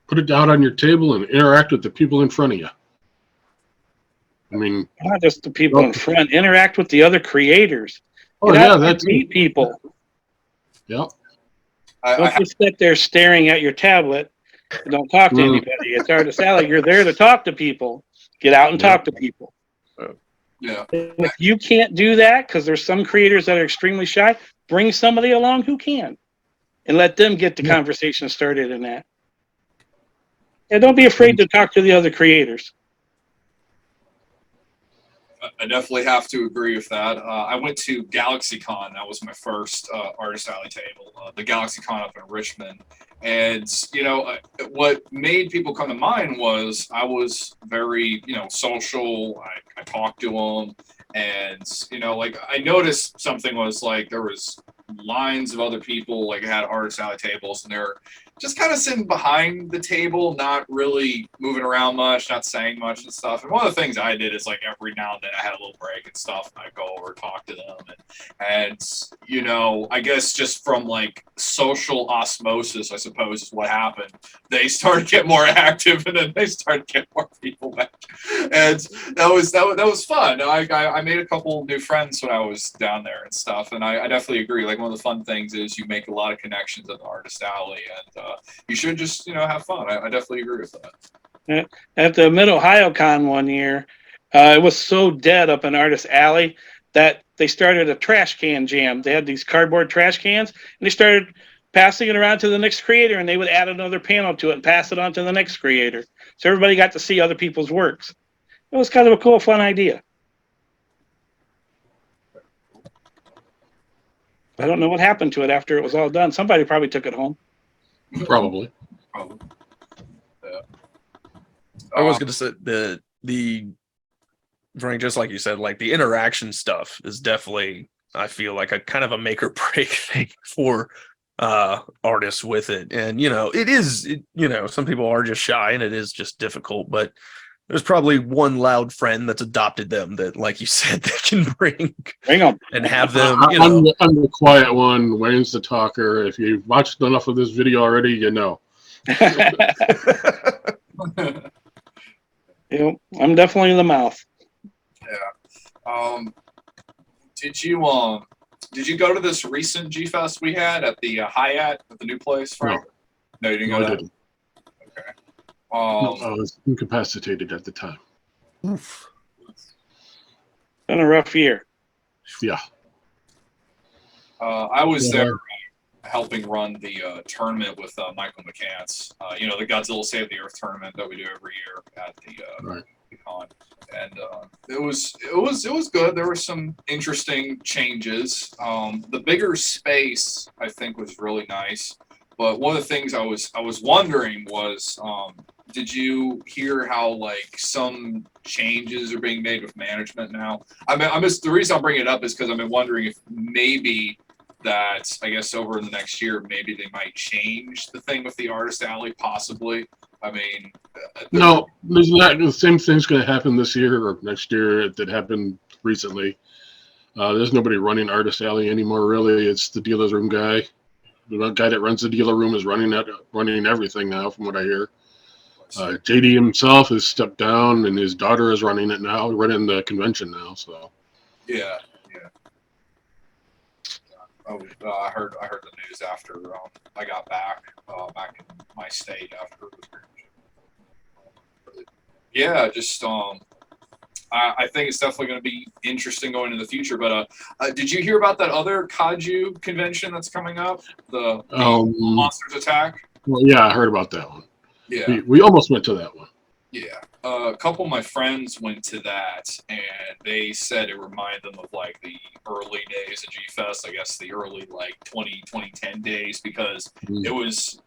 put it down on your table, and interact with the people in front of you. I mean, not just the people in front. Interact with the other creators. Oh yeah, that's meet people. Yep. Don't just sit there staring at your tablet and don't talk to anybody. It's Artist Alley. You're there to talk to people. Get out and talk to people. Yeah. If you can't do that, because there's some creators that are extremely shy, bring somebody along who can, and let them get the conversation started in that. And don't be afraid to talk to the other creators. I definitely have to agree with that. I went to GalaxyCon. That was my first Artist Alley table. The GalaxyCon up in Richmond. And, you know, what made people come to mind was I was very, you know, social. I talked to them. And, you know, like I noticed something was like there was lines of other people like had Artist Alley tables and they're just kind of sitting behind the table, not really moving around much, not saying much and stuff. And one of the things I did is like every now and then I had a little break and stuff, and I'd go over and talk to them. And you know, I guess just from like social osmosis, I suppose is what happened. They started to get more active, and then they started to get more people back. And that was fun. I made a couple new friends when I was down there and stuff. And I definitely agree. Like one of the fun things is you make a lot of connections at the Artist Alley, and you should just, you know, have fun. I definitely agree with that. At the Mid Ohio Con one year, it was so dead up in Artist Alley that they started a trash can jam. They had these cardboard trash cans, and they started passing it around to the next creator, and they would add another panel to it and pass it on to the next creator. So everybody got to see other people's works. It was kind of a cool, fun idea. I don't know what happened to it after it was all done. Somebody probably took it home. Probably. Yeah. I was gonna say the Frank, just like you said, like the interaction stuff is definitely, I feel like, a kind of a make or break thing for artists with it. And you know, you know, some people are just shy and it is just difficult, but there's probably one loud friend that's adopted them that, like you said, they can bring them and have them. You I'm, know, I'm the quiet one. Wayne's the talker. If you've watched enough of this video already, you know. Yep, I'm definitely the mouth. Yeah. Did you go to this recent G Fest we had at the Hyatt at the new place, Frank? No, you didn't go to that? Didn't. Okay. No, I was incapacitated at the time. oof. Been a rough year. Yeah. I was there helping run the tournament with Michael McCants. You know, the Godzilla Save the Earth tournament that we do every year at the con. And it was good. There were some interesting changes. The bigger space, I think, was really nice. But one of the things I was wondering was, did you hear how like some changes are being made with management now? The reason I'm bringing it up is because I've been wondering if maybe that, I guess, over in the next year, maybe they might change the thing with the Artist Alley, possibly. I mean, no, there's not. The same thing's going to happen this year or next year that happened recently. There's nobody running Artist Alley anymore, really. It's the dealer room guy. The guy that runs the dealer room is running everything now, from what I hear. JD himself has stepped down, and his daughter is running it now, running the convention now. So. Yeah. I heard the news after I got back in my state after it was yeah, just I think it's definitely going to be interesting going into the future. But did you hear about that other Kaiju convention that's coming up? The Monsters Attack. Well, yeah, I heard about that one. Yeah, We almost went to that one. yeah. A couple of my friends went to that, and they said it reminded them of like the early days of G Fest. I guess the early like 2010 days, because it was,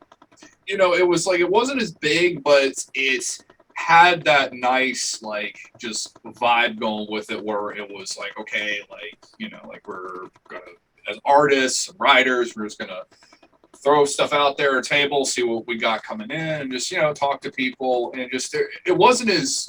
it was like it wasn't as big, but it had that nice like just vibe going with it, where it was like, okay, like like we're gonna, as artists and writers, we're just gonna throw stuff out there at a table, see what we got coming in, and just talk to people, and just it wasn't as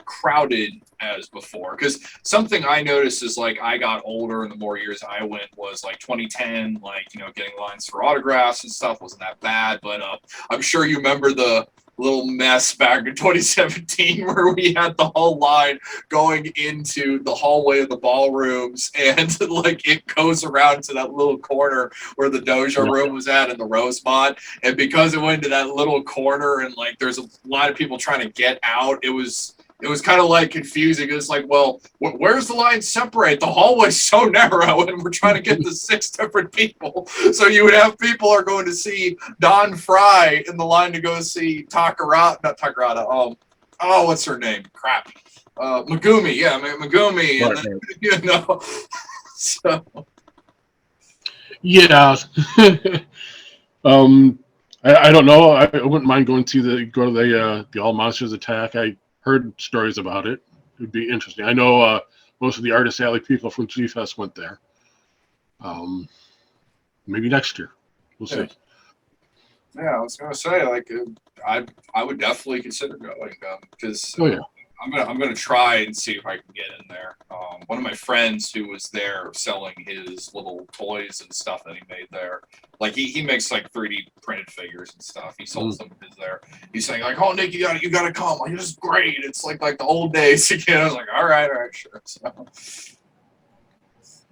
crowded as before. Because something I noticed is like I got older, and the more years I went, was like 2010, like getting lines for autographs and stuff wasn't that bad. But I'm sure you remember the little mess back in 2017 where we had the whole line going into the hallway of the ballrooms, and like it goes around to that little corner where the dojo room was at in the Rosemont, and because it went into that little corner and like there's a lot of people trying to get out, it was kind of like confusing. It was like, well, where's the line separate? The hallway's so narrow, and we're trying to get to 6 different people. So you would have people are going to see Don Fry in the line to go see Takarada, not Takarada. Oh, what's her name? Crap. Megumi. Yeah, Megumi. Right, And then, so. Yeah. I don't know. I wouldn't mind going to the All Monsters Attack. I heard stories about it. It would be interesting. I know most of the Artist Alley people from G Fest went there. Maybe next year. We'll see. Yeah, I was gonna say like I would definitely consider going because Oh yeah. I'm gonna try and see if I can get in there. One of my friends who was there selling his little toys and stuff that he made there, like he makes like 3D printed figures and stuff. He sold some of his there. He's saying like, "Oh Nick, you gotta come. Like this is great. It's like the old days again." I was like, "All right, sure." So,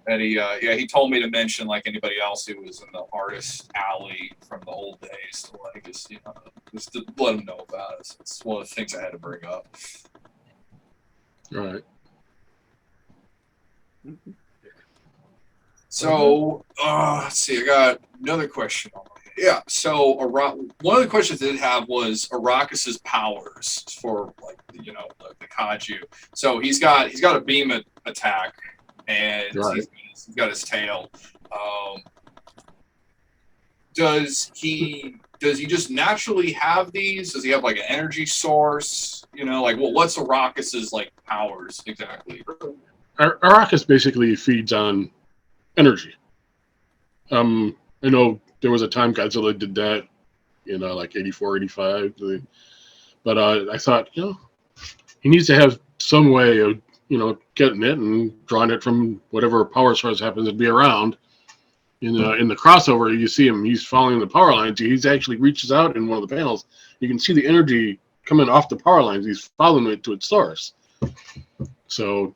and he told me to mention like anybody else who was in the Artist Alley from the old days to like just to let them know about it. So it's one of the things I had to bring up. Right. So, let's see. I got another question. Yeah. So, one of the questions I did have was Arrakis's powers for like the kaiju. So he's got a beam attack, and Right. he's got his tail. Does he just naturally have these? Does he have like an energy source? Like what's Arrakis's like powers exactly? Arrakis basically feeds on energy. I know there was a time Godzilla did that, like 84, 85. But I thought, he needs to have some way of, getting it and drawing it from whatever power source happens to be around. In the crossover, you see him, he's following the power lines. He's actually reaches out in one of the panels. You can see the energy coming off the power lines. He's following it to its source. So,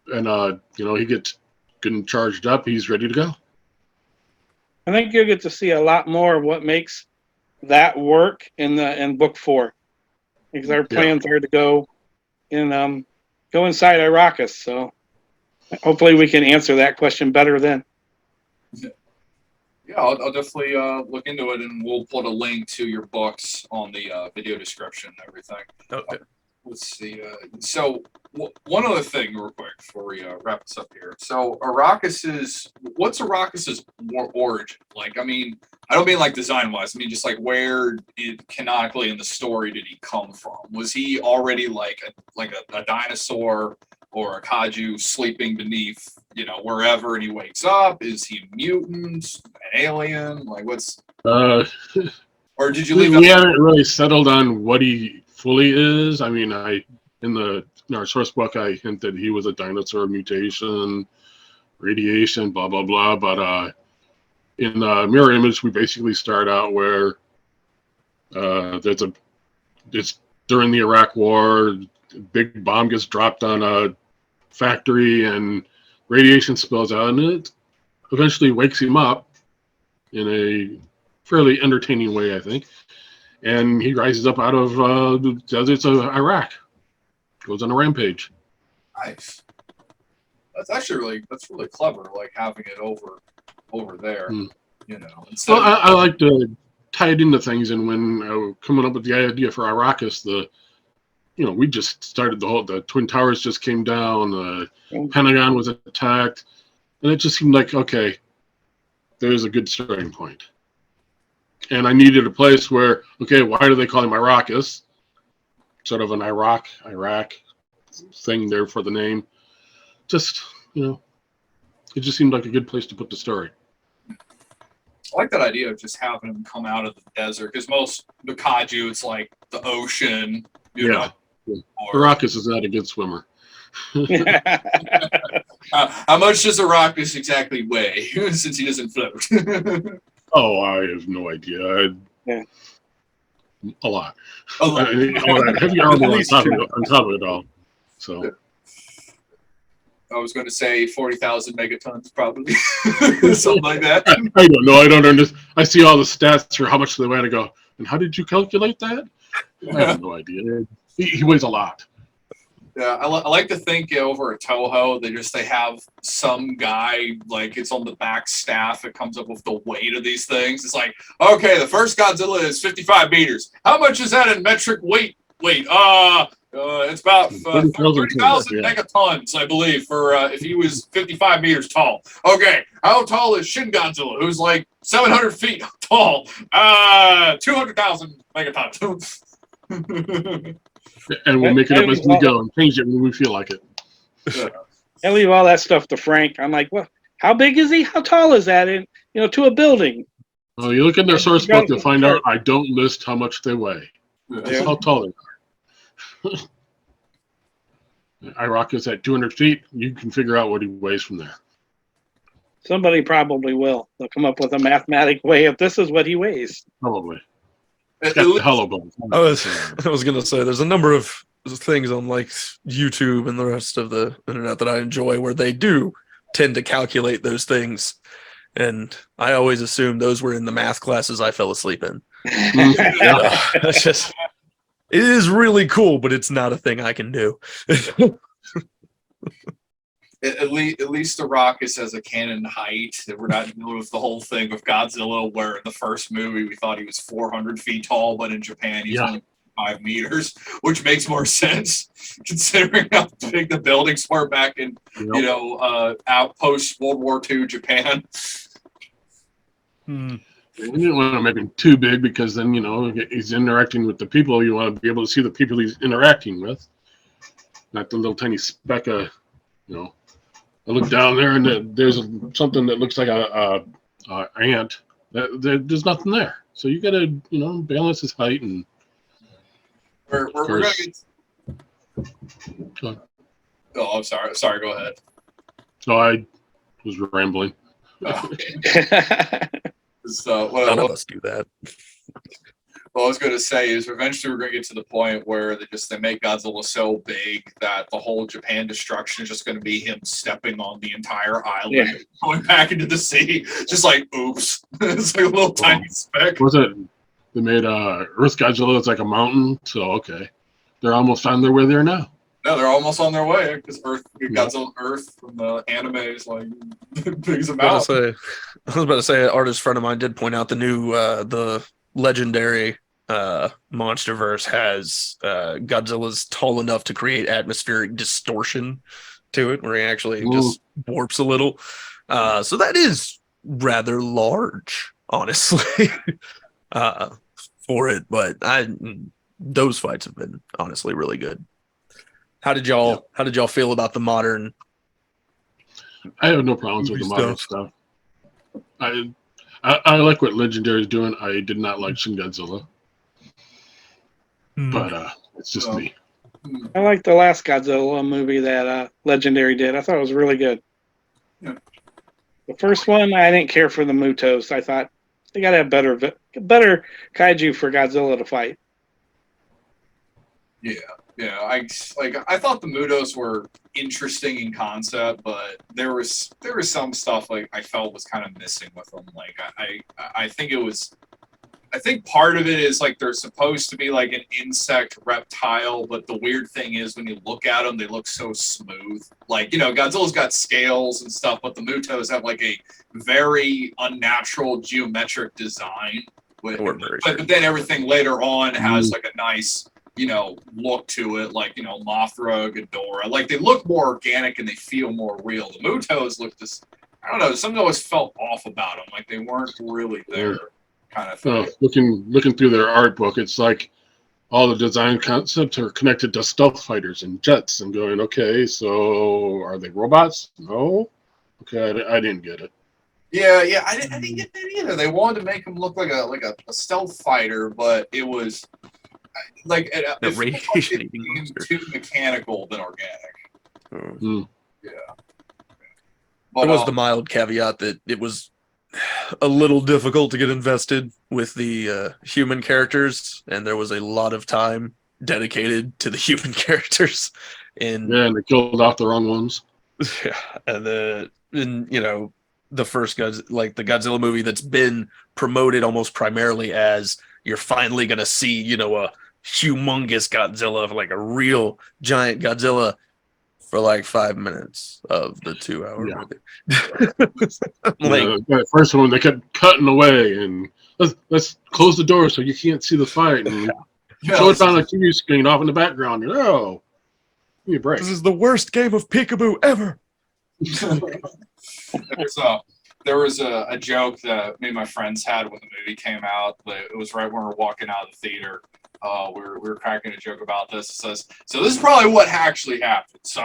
and, he gets getting charged up. He's ready to go. I think you'll get to see a lot more of what makes that work in book 4, because our plans are to go inside Arrakis. So hopefully we can answer that question better then. Yeah, I'll definitely look into it, and we'll put a link to your books on the video description and everything. Okay. Let's see. So one other thing, real quick, before we wrap this up here. So what's Arrakis's origin? Like, I mean, I don't mean like design-wise. I mean, just like where canonically in the story did he come from? Was he already like a dinosaur or a kaiju sleeping beneath, wherever, and he wakes up? Is he a mutant, an alien? Like, what's? Or did you leave? We haven't really settled on what he fully is. I mean, in our source book, I hinted he was a dinosaur mutation, radiation, blah blah blah. But in the mirror image, we basically start out where it's during the Iraq War. Big bomb gets dropped on a factory, and radiation spills out, and it eventually wakes him up in a fairly entertaining way, I think. and he rises up out of the deserts of Iraq, goes on a rampage. Nice. That's actually really clever. Like having it over there, you know. Instead Well, of, I like to tie it into things, and when coming up with the idea for Iraqis, we just started the Twin Towers just came down, the Pentagon was attacked, and it just seemed like, okay, there's a good starting point. And I needed a place where, okay, why do they call him Iraqis? Sort of an Iraq thing there for the name. Just, it just seemed like a good place to put the story. I like that idea of just having him come out of the desert, because most the kaiju, it's like the ocean, you know. Arrakis is not a good swimmer. How much does Arrakis exactly weigh, since he doesn't float? Oh, I have no idea. A lot. A lot. All that heavy armor on top of it all. So. I was going to say 40,000 megatons, probably. Something like that. I don't know. I don't understand. I see all the stats for how much they weigh to go. And how did you calculate that? I have no idea. He weighs a lot. Yeah, I like to think over at Toho, they have some guy, like it's on the back staff that comes up with the weight of these things. It's like, okay, the first Godzilla is 55 meters. How much is that in metric weight? It's about 30,000 megatons, I believe, for if he was 55 meters tall. Okay, how tall is Shin Godzilla, who's like 700 feet tall? 200,000 megatons. And we'll make it up as we go and change it when we feel like it. I leave all that stuff to Frank. I'm like, well, how big is he? How tall is that? And to a building. Well, you look in their source book, you'll find out I don't list how much they weigh. That's how tall they are. Iraq is at 200 feet. You can figure out what he weighs from there. Somebody probably will. They'll come up with a mathematic way if this is what he weighs. Probably. Got the hollow bones. I was gonna say there's a number of things on like YouTube and the rest of the internet that I enjoy where they do tend to calculate those things, and I always assumed those were in the math classes I fell asleep in. That's just, it is really cool, but it's not a thing I can do. At least the Arrakis has a canon height. We're not dealing with the whole thing of Godzilla, where in the first movie we thought he was 400 feet tall, but in Japan he's only 5 meters, which makes more sense considering how big the buildings were back in, out post World War II Japan. We didn't want to make him too big because then, he's interacting with the people. You want to be able to see the people he's interacting with, not the little tiny speck of, I look down there and there's something that looks like a ant. There's nothing there. So you got to, balance his height and. We're going to get. Go on. Oh, I'm sorry. Sorry, go ahead. So I was rambling. So, none of us do that. What I was going to say is eventually we're going to get to the point where they make Godzilla so big that the whole Japan destruction is just going to be him stepping on the entire island, going back into the sea, just like, oops. It's like a little tiny speck. Was it? They made Earth Godzilla. It's like a mountain. So, okay. They're almost on their way there now. No, they're almost on their way because Godzilla Earth from the anime is like big as a mountain. I was about to say, an artist friend of mine did point out the new, the legendary MonsterVerse has Godzilla's tall enough to create atmospheric distortion to it, where he actually just warps a little. So that is rather large, honestly, for it. But those fights have been honestly really good. How did y'all feel about the modern? I have no problems with the modern stuff. I like what Legendary is doing. I did not like Shin Godzilla. But it's just me. I like the last Godzilla movie that Legendary did. I thought it was really good. Yeah. The first one, I didn't care for the Mutos. I thought they got to have better kaiju for Godzilla to fight. Yeah. I thought the Mutos were interesting in concept, but there was some stuff like I felt was kind of missing with them. Like I think it was I think part of it is like they're supposed to be like an insect reptile, but the weird thing is when you look at them, they look so smooth. Like, Godzilla's got scales and stuff, but the Mutos have like a very unnatural geometric design. But then everything later on has like a nice, look to it, like, Mothra, Ghidorah. Like, they look more organic and they feel more real. The Mutos look just, I don't know, something always felt off about them. Like, they weren't really there. Kind of thing. Looking through their art book, it's like all the design concepts are connected to stealth fighters and jets, and going, okay, so are they robots? No, okay, I didn't get it. Yeah, I didn't get that either. They wanted to make him look like a stealth fighter, but it was like the radiation too mechanical than organic. Yeah. But, there was the mild caveat that it was a little difficult to get invested with the human characters, and there was a lot of time dedicated to the human characters. And they killed off the wrong ones. Yeah, and the first the Godzilla movie that's been promoted almost primarily as you're finally gonna see, a humongous Godzilla, like a real giant Godzilla, for like 5 minutes of the 2-hour movie. The first one, they kept cutting away, and let's close the door so you can't see the fight, and show it on a TV screen off in the background. Give me a break. This is the worst game of peekaboo ever. There was a joke that me and my friends had when the movie came out. It was right when we were walking out of the theater. We were cracking a joke about this. It says, so this is probably what actually happened. So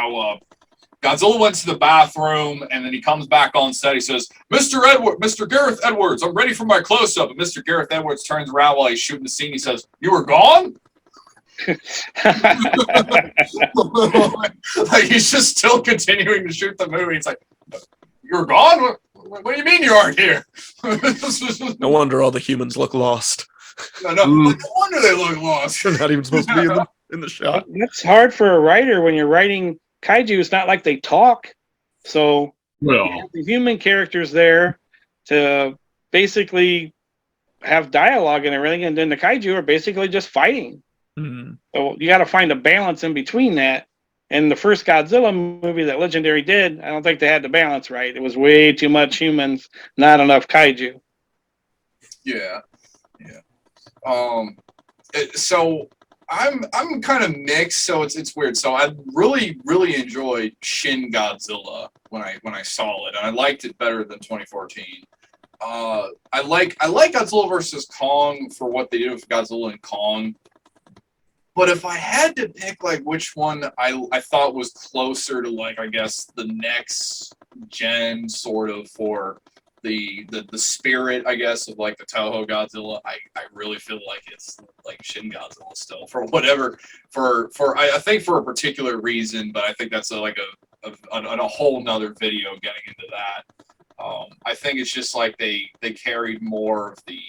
Godzilla went to the bathroom, and then he comes back on set. He says, Mr. Gareth Edwards, I'm ready for my close-up. And Mr. Gareth Edwards turns around while he's shooting the scene. He says, you were gone? Like, he's just still continuing to shoot the movie. It's like, you're gone? What do you mean you aren't here? No wonder all the humans look lost. No wonder they look lost. They're not even supposed to be in the shot. That's hard for a writer when you're writing kaiju. It's not like they talk. So you have the human characters there to basically have dialogue and everything, and then the kaiju are basically just fighting. Mm-hmm. So you got to find a balance in between that. And the first Godzilla movie that Legendary did, I don't think they had the balance right. It was way too much humans, not enough kaiju. Yeah. So I'm kind of mixed. So it's weird. So I really enjoyed Shin Godzilla when I saw it, and I liked it better than 2014. I like Godzilla versus Kong for what they did with Godzilla and Kong. But if I had to pick like which one I thought was closer to, like, I guess the next gen sort of for the spirit, I guess, of like the Toho Godzilla, I really feel like it's like Shin Godzilla still, for whatever, I think for a particular reason, but I think that's a whole nother video getting into that. I think it's just like they carried more of the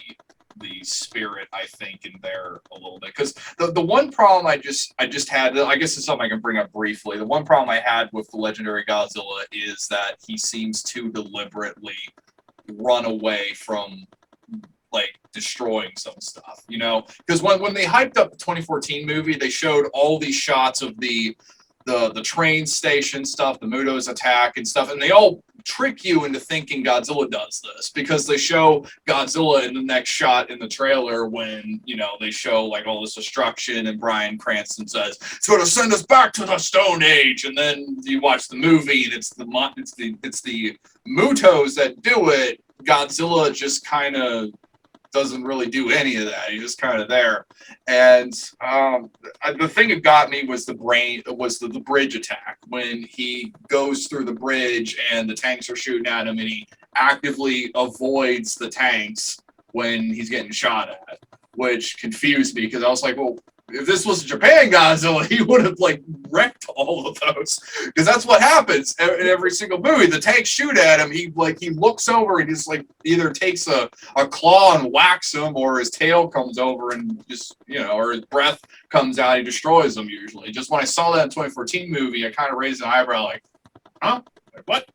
spirit, I think, in there a little bit. Because the one problem I just had, I guess it's something I can bring up briefly. The one problem I had with the Legendary Godzilla is that he seems to deliberately run away from like destroying some stuff, because when they hyped up the 2014 movie, they showed all these shots of the train station stuff, the Muto's attack and stuff, and they all trick you into thinking Godzilla does this, because they show Godzilla in the next shot in the trailer when, they show like all this destruction, and Bryan Cranston says, it's going to send us back to the Stone Age, and then you watch the movie and it's the Mutos that do it. Godzilla just kind of doesn't really do any of that. He's just kind of there. And the thing that got me was the bridge attack, when he goes through the bridge and the tanks are shooting at him, and he actively avoids the tanks when he's getting shot at, which confused me, because I was like, well, if this was Japan Godzilla, he would have like wrecked all of those, because that's what happens in every single movie. The tanks shoot at him. He looks over and just like either takes a claw and whacks him, or his tail comes over and just, or his breath comes out. He destroys them usually. Just when I saw that in 2014 movie, I kind of raised an eyebrow like, huh? Like, what?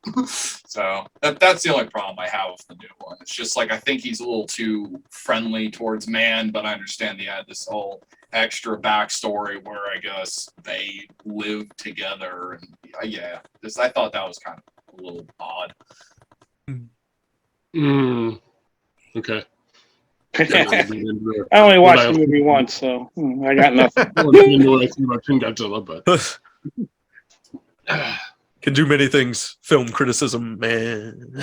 So that's the only problem I have with the new one. It's just like I think he's a little too friendly towards man, but I understand he had this whole extra backstory where I guess they lived together, and I thought that was kind of a little odd. Okay. I only watched the movie once, so I got nothing. I know what I think about Shin Godzilla, but Can do many things. Film criticism, man.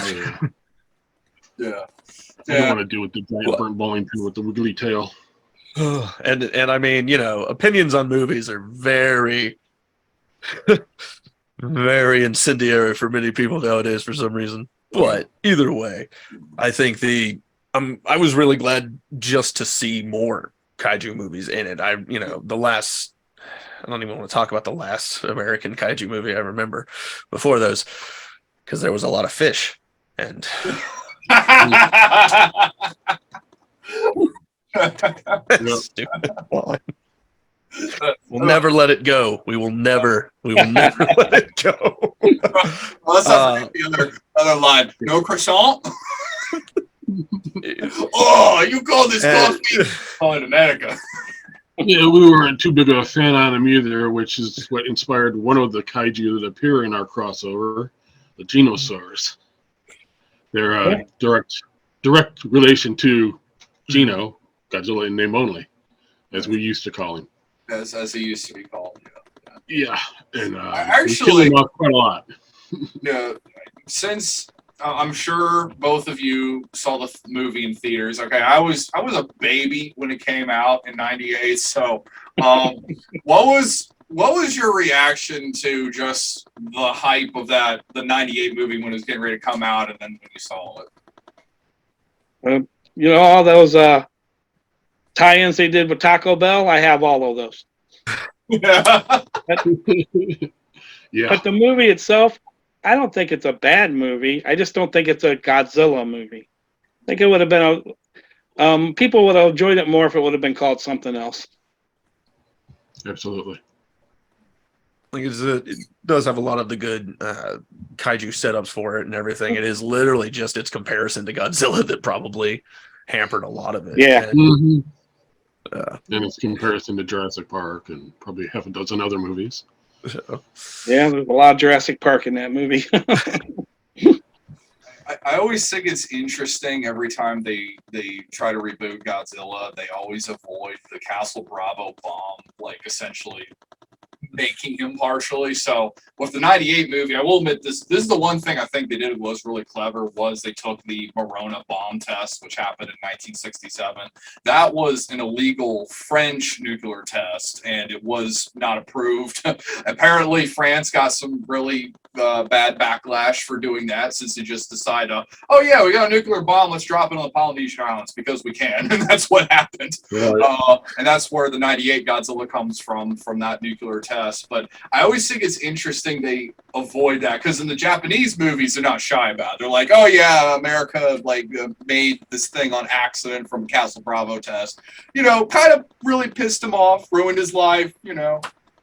Yeah. I don't want to do with the giant burnt bowling pin with the wiggly tail. And I mean, opinions on movies are very, very incendiary for many people nowadays for some reason. But either way, I think I was really glad just to see more kaiju movies in it. I don't even want to talk about the last American kaiju movie I remember before those, because there was a lot of fish and stupid line. We'll never let it go. We will never let it go. Well, let's not forget the other line. No croissant. Oh, you call this coffee? Oh, in America. Yeah, we weren't too big of a fan on them either, which is what inspired one of the kaiju that appear in our crossover, the Genosaurs. They're a direct relation to Geno, Godzilla in name only, as we used to call him. As he used to be called. Yeah, and actually, we killed him off quite a lot. Yeah, since I'm sure both of you saw the movie in theaters. Okay, I was a baby when it came out in '98. So, what was your reaction to just the hype of the '98 movie when it was getting ready to come out, and then when you saw it? All those tie-ins they did with Taco Bell. I have all of those. Yeah. Yeah. But the movie itself, I don't think it's a bad movie. I just don't think it's a Godzilla movie. I think it would have been people would have enjoyed it more if it would have been called something else. Absolutely. Like it does have a lot of the good kaiju setups for it and everything. It is literally just its comparison to Godzilla that probably hampered a lot of it. Yeah. And its comparison to Jurassic Park and probably half a dozen other movies. Yeah, there's a lot of Jurassic Park in that movie. I always think it's interesting every time they try to reboot Godzilla, they always avoid the Castle Bravo bomb, like essentially making him partially. So with the '98 movie, I will admit this is the one thing I think they did was really clever was they took the Morona bomb test, which happened in 1967. That was an illegal French nuclear test, and it was not approved. Apparently, France got some really bad backlash for doing that, since they just decided, oh yeah, we got a nuclear bomb, let's drop it on the Polynesian Islands because we can, and that's what happened. Right. And that's where the '98 Godzilla comes from that nuclear test. But I always think it's interesting they avoid that, because in the Japanese movies they're not shy about it. They're like, oh yeah, America made this thing on accident from Castle Bravo test, kind of really pissed him off, ruined his life,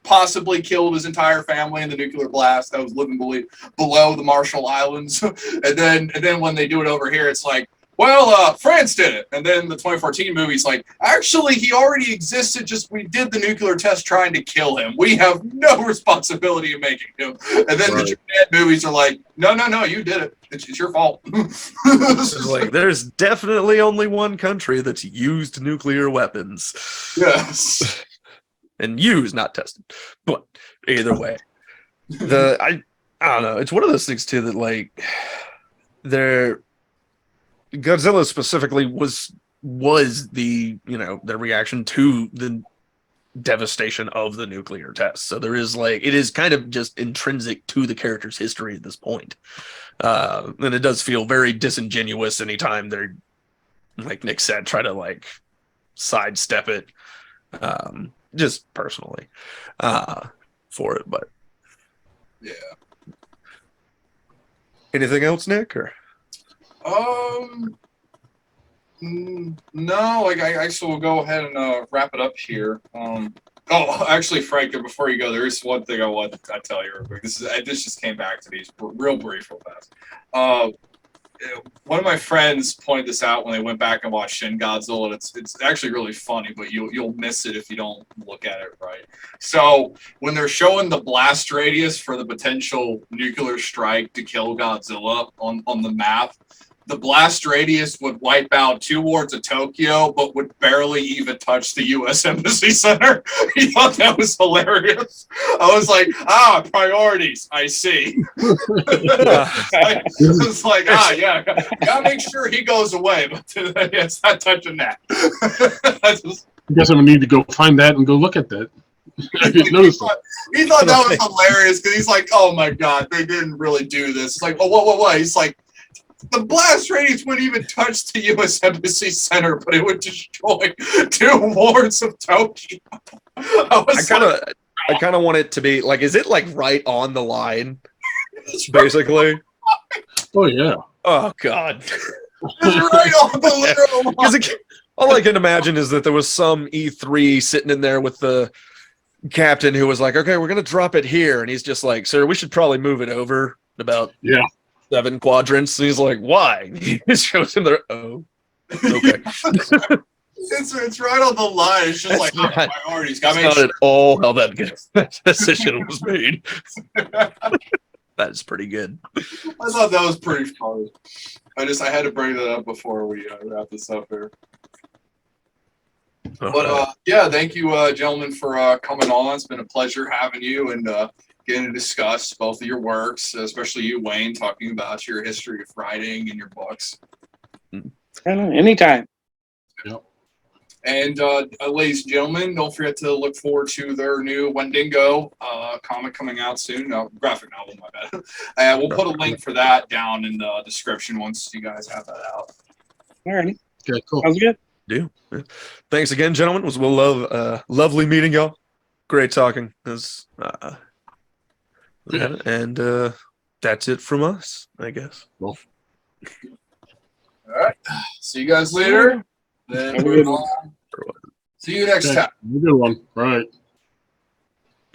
possibly killed his entire family in the nuclear blast that was living below the Marshall Islands. and then when they do it over here, it's like, well, France did it. And then the 2014 movie's like, actually, he already existed, just we did the nuclear test trying to kill him. We have no responsibility in making him. And then the Japan movies are like, no, you did it. It's your fault. It's like, there's definitely only one country that's used nuclear weapons. Yes. And used, not tested. But either way, I don't know. It's one of those things too that Godzilla specifically was the their reaction to the devastation of the nuclear test. So there is it is kind of just intrinsic to the character's history at this point. And it does feel very disingenuous anytime they're, like Nick said, try to sidestep it. Just personally for it, but yeah. Anything else, Nick? Or no, I guess we'll go ahead and wrap it up here. Oh, actually, Frank, before you go, there is one thing I want to tell you real quick. This just came back to me. It's real brief, real fast. One of my friends pointed this out when they went back and watched Shin Godzilla, and it's actually really funny, but you'll miss it if you don't look at it right. So when they're showing the blast radius for the potential nuclear strike to kill Godzilla on the map, the blast radius would wipe out 2 wards of Tokyo, but would barely even touch the U.S. Embassy Center. He thought that was hilarious. I was like, priorities. I see. It's like, yeah, gotta make sure he goes away, but it's not touching that. I guess I'm gonna need to go find that and go look at that. I didn't notice that. He thought that was hilarious because he's like, oh my god, they didn't really do this. It's like, oh, what? He's like, the blast radius wouldn't even touch the U.S. Embassy Center, but it would destroy 2 wards of Tokyo. I kind of want it to be like, is it like right on the line, basically? Oh yeah. Oh god. It's right on the literal line. Because all I can imagine is that there was some E3 sitting in there with the captain who was like, okay, we're gonna drop it here, and he's just like, sir, we should probably move it over about 7 quadrants. And he's like, why? He just shows him there. Oh, okay. It's right on the line. It's just That's like not- priorities. That's not at all how that decision was made. That is pretty good. I thought that was pretty funny. I had to bring that up before we wrap this up here. But yeah, thank you, gentlemen, for coming on. It's been a pleasure having you and getting to discuss both of your works, especially you, Wayne, talking about your history of writing and your books. Anytime. Yep. And ladies and gentlemen, don't forget to look forward to their new Wendigo comic coming out soon. Graphic novel, my bad. We'll put a link for that down in the description once you guys have that out. All right. Okay, cool. Sounds good. Thanks again, gentlemen. It was lovely meeting y'all. Great talking. And that's it from us, I guess. Well, All right. See you guys later. Then Have a good one. see you next okay. time. Have a good one. All right.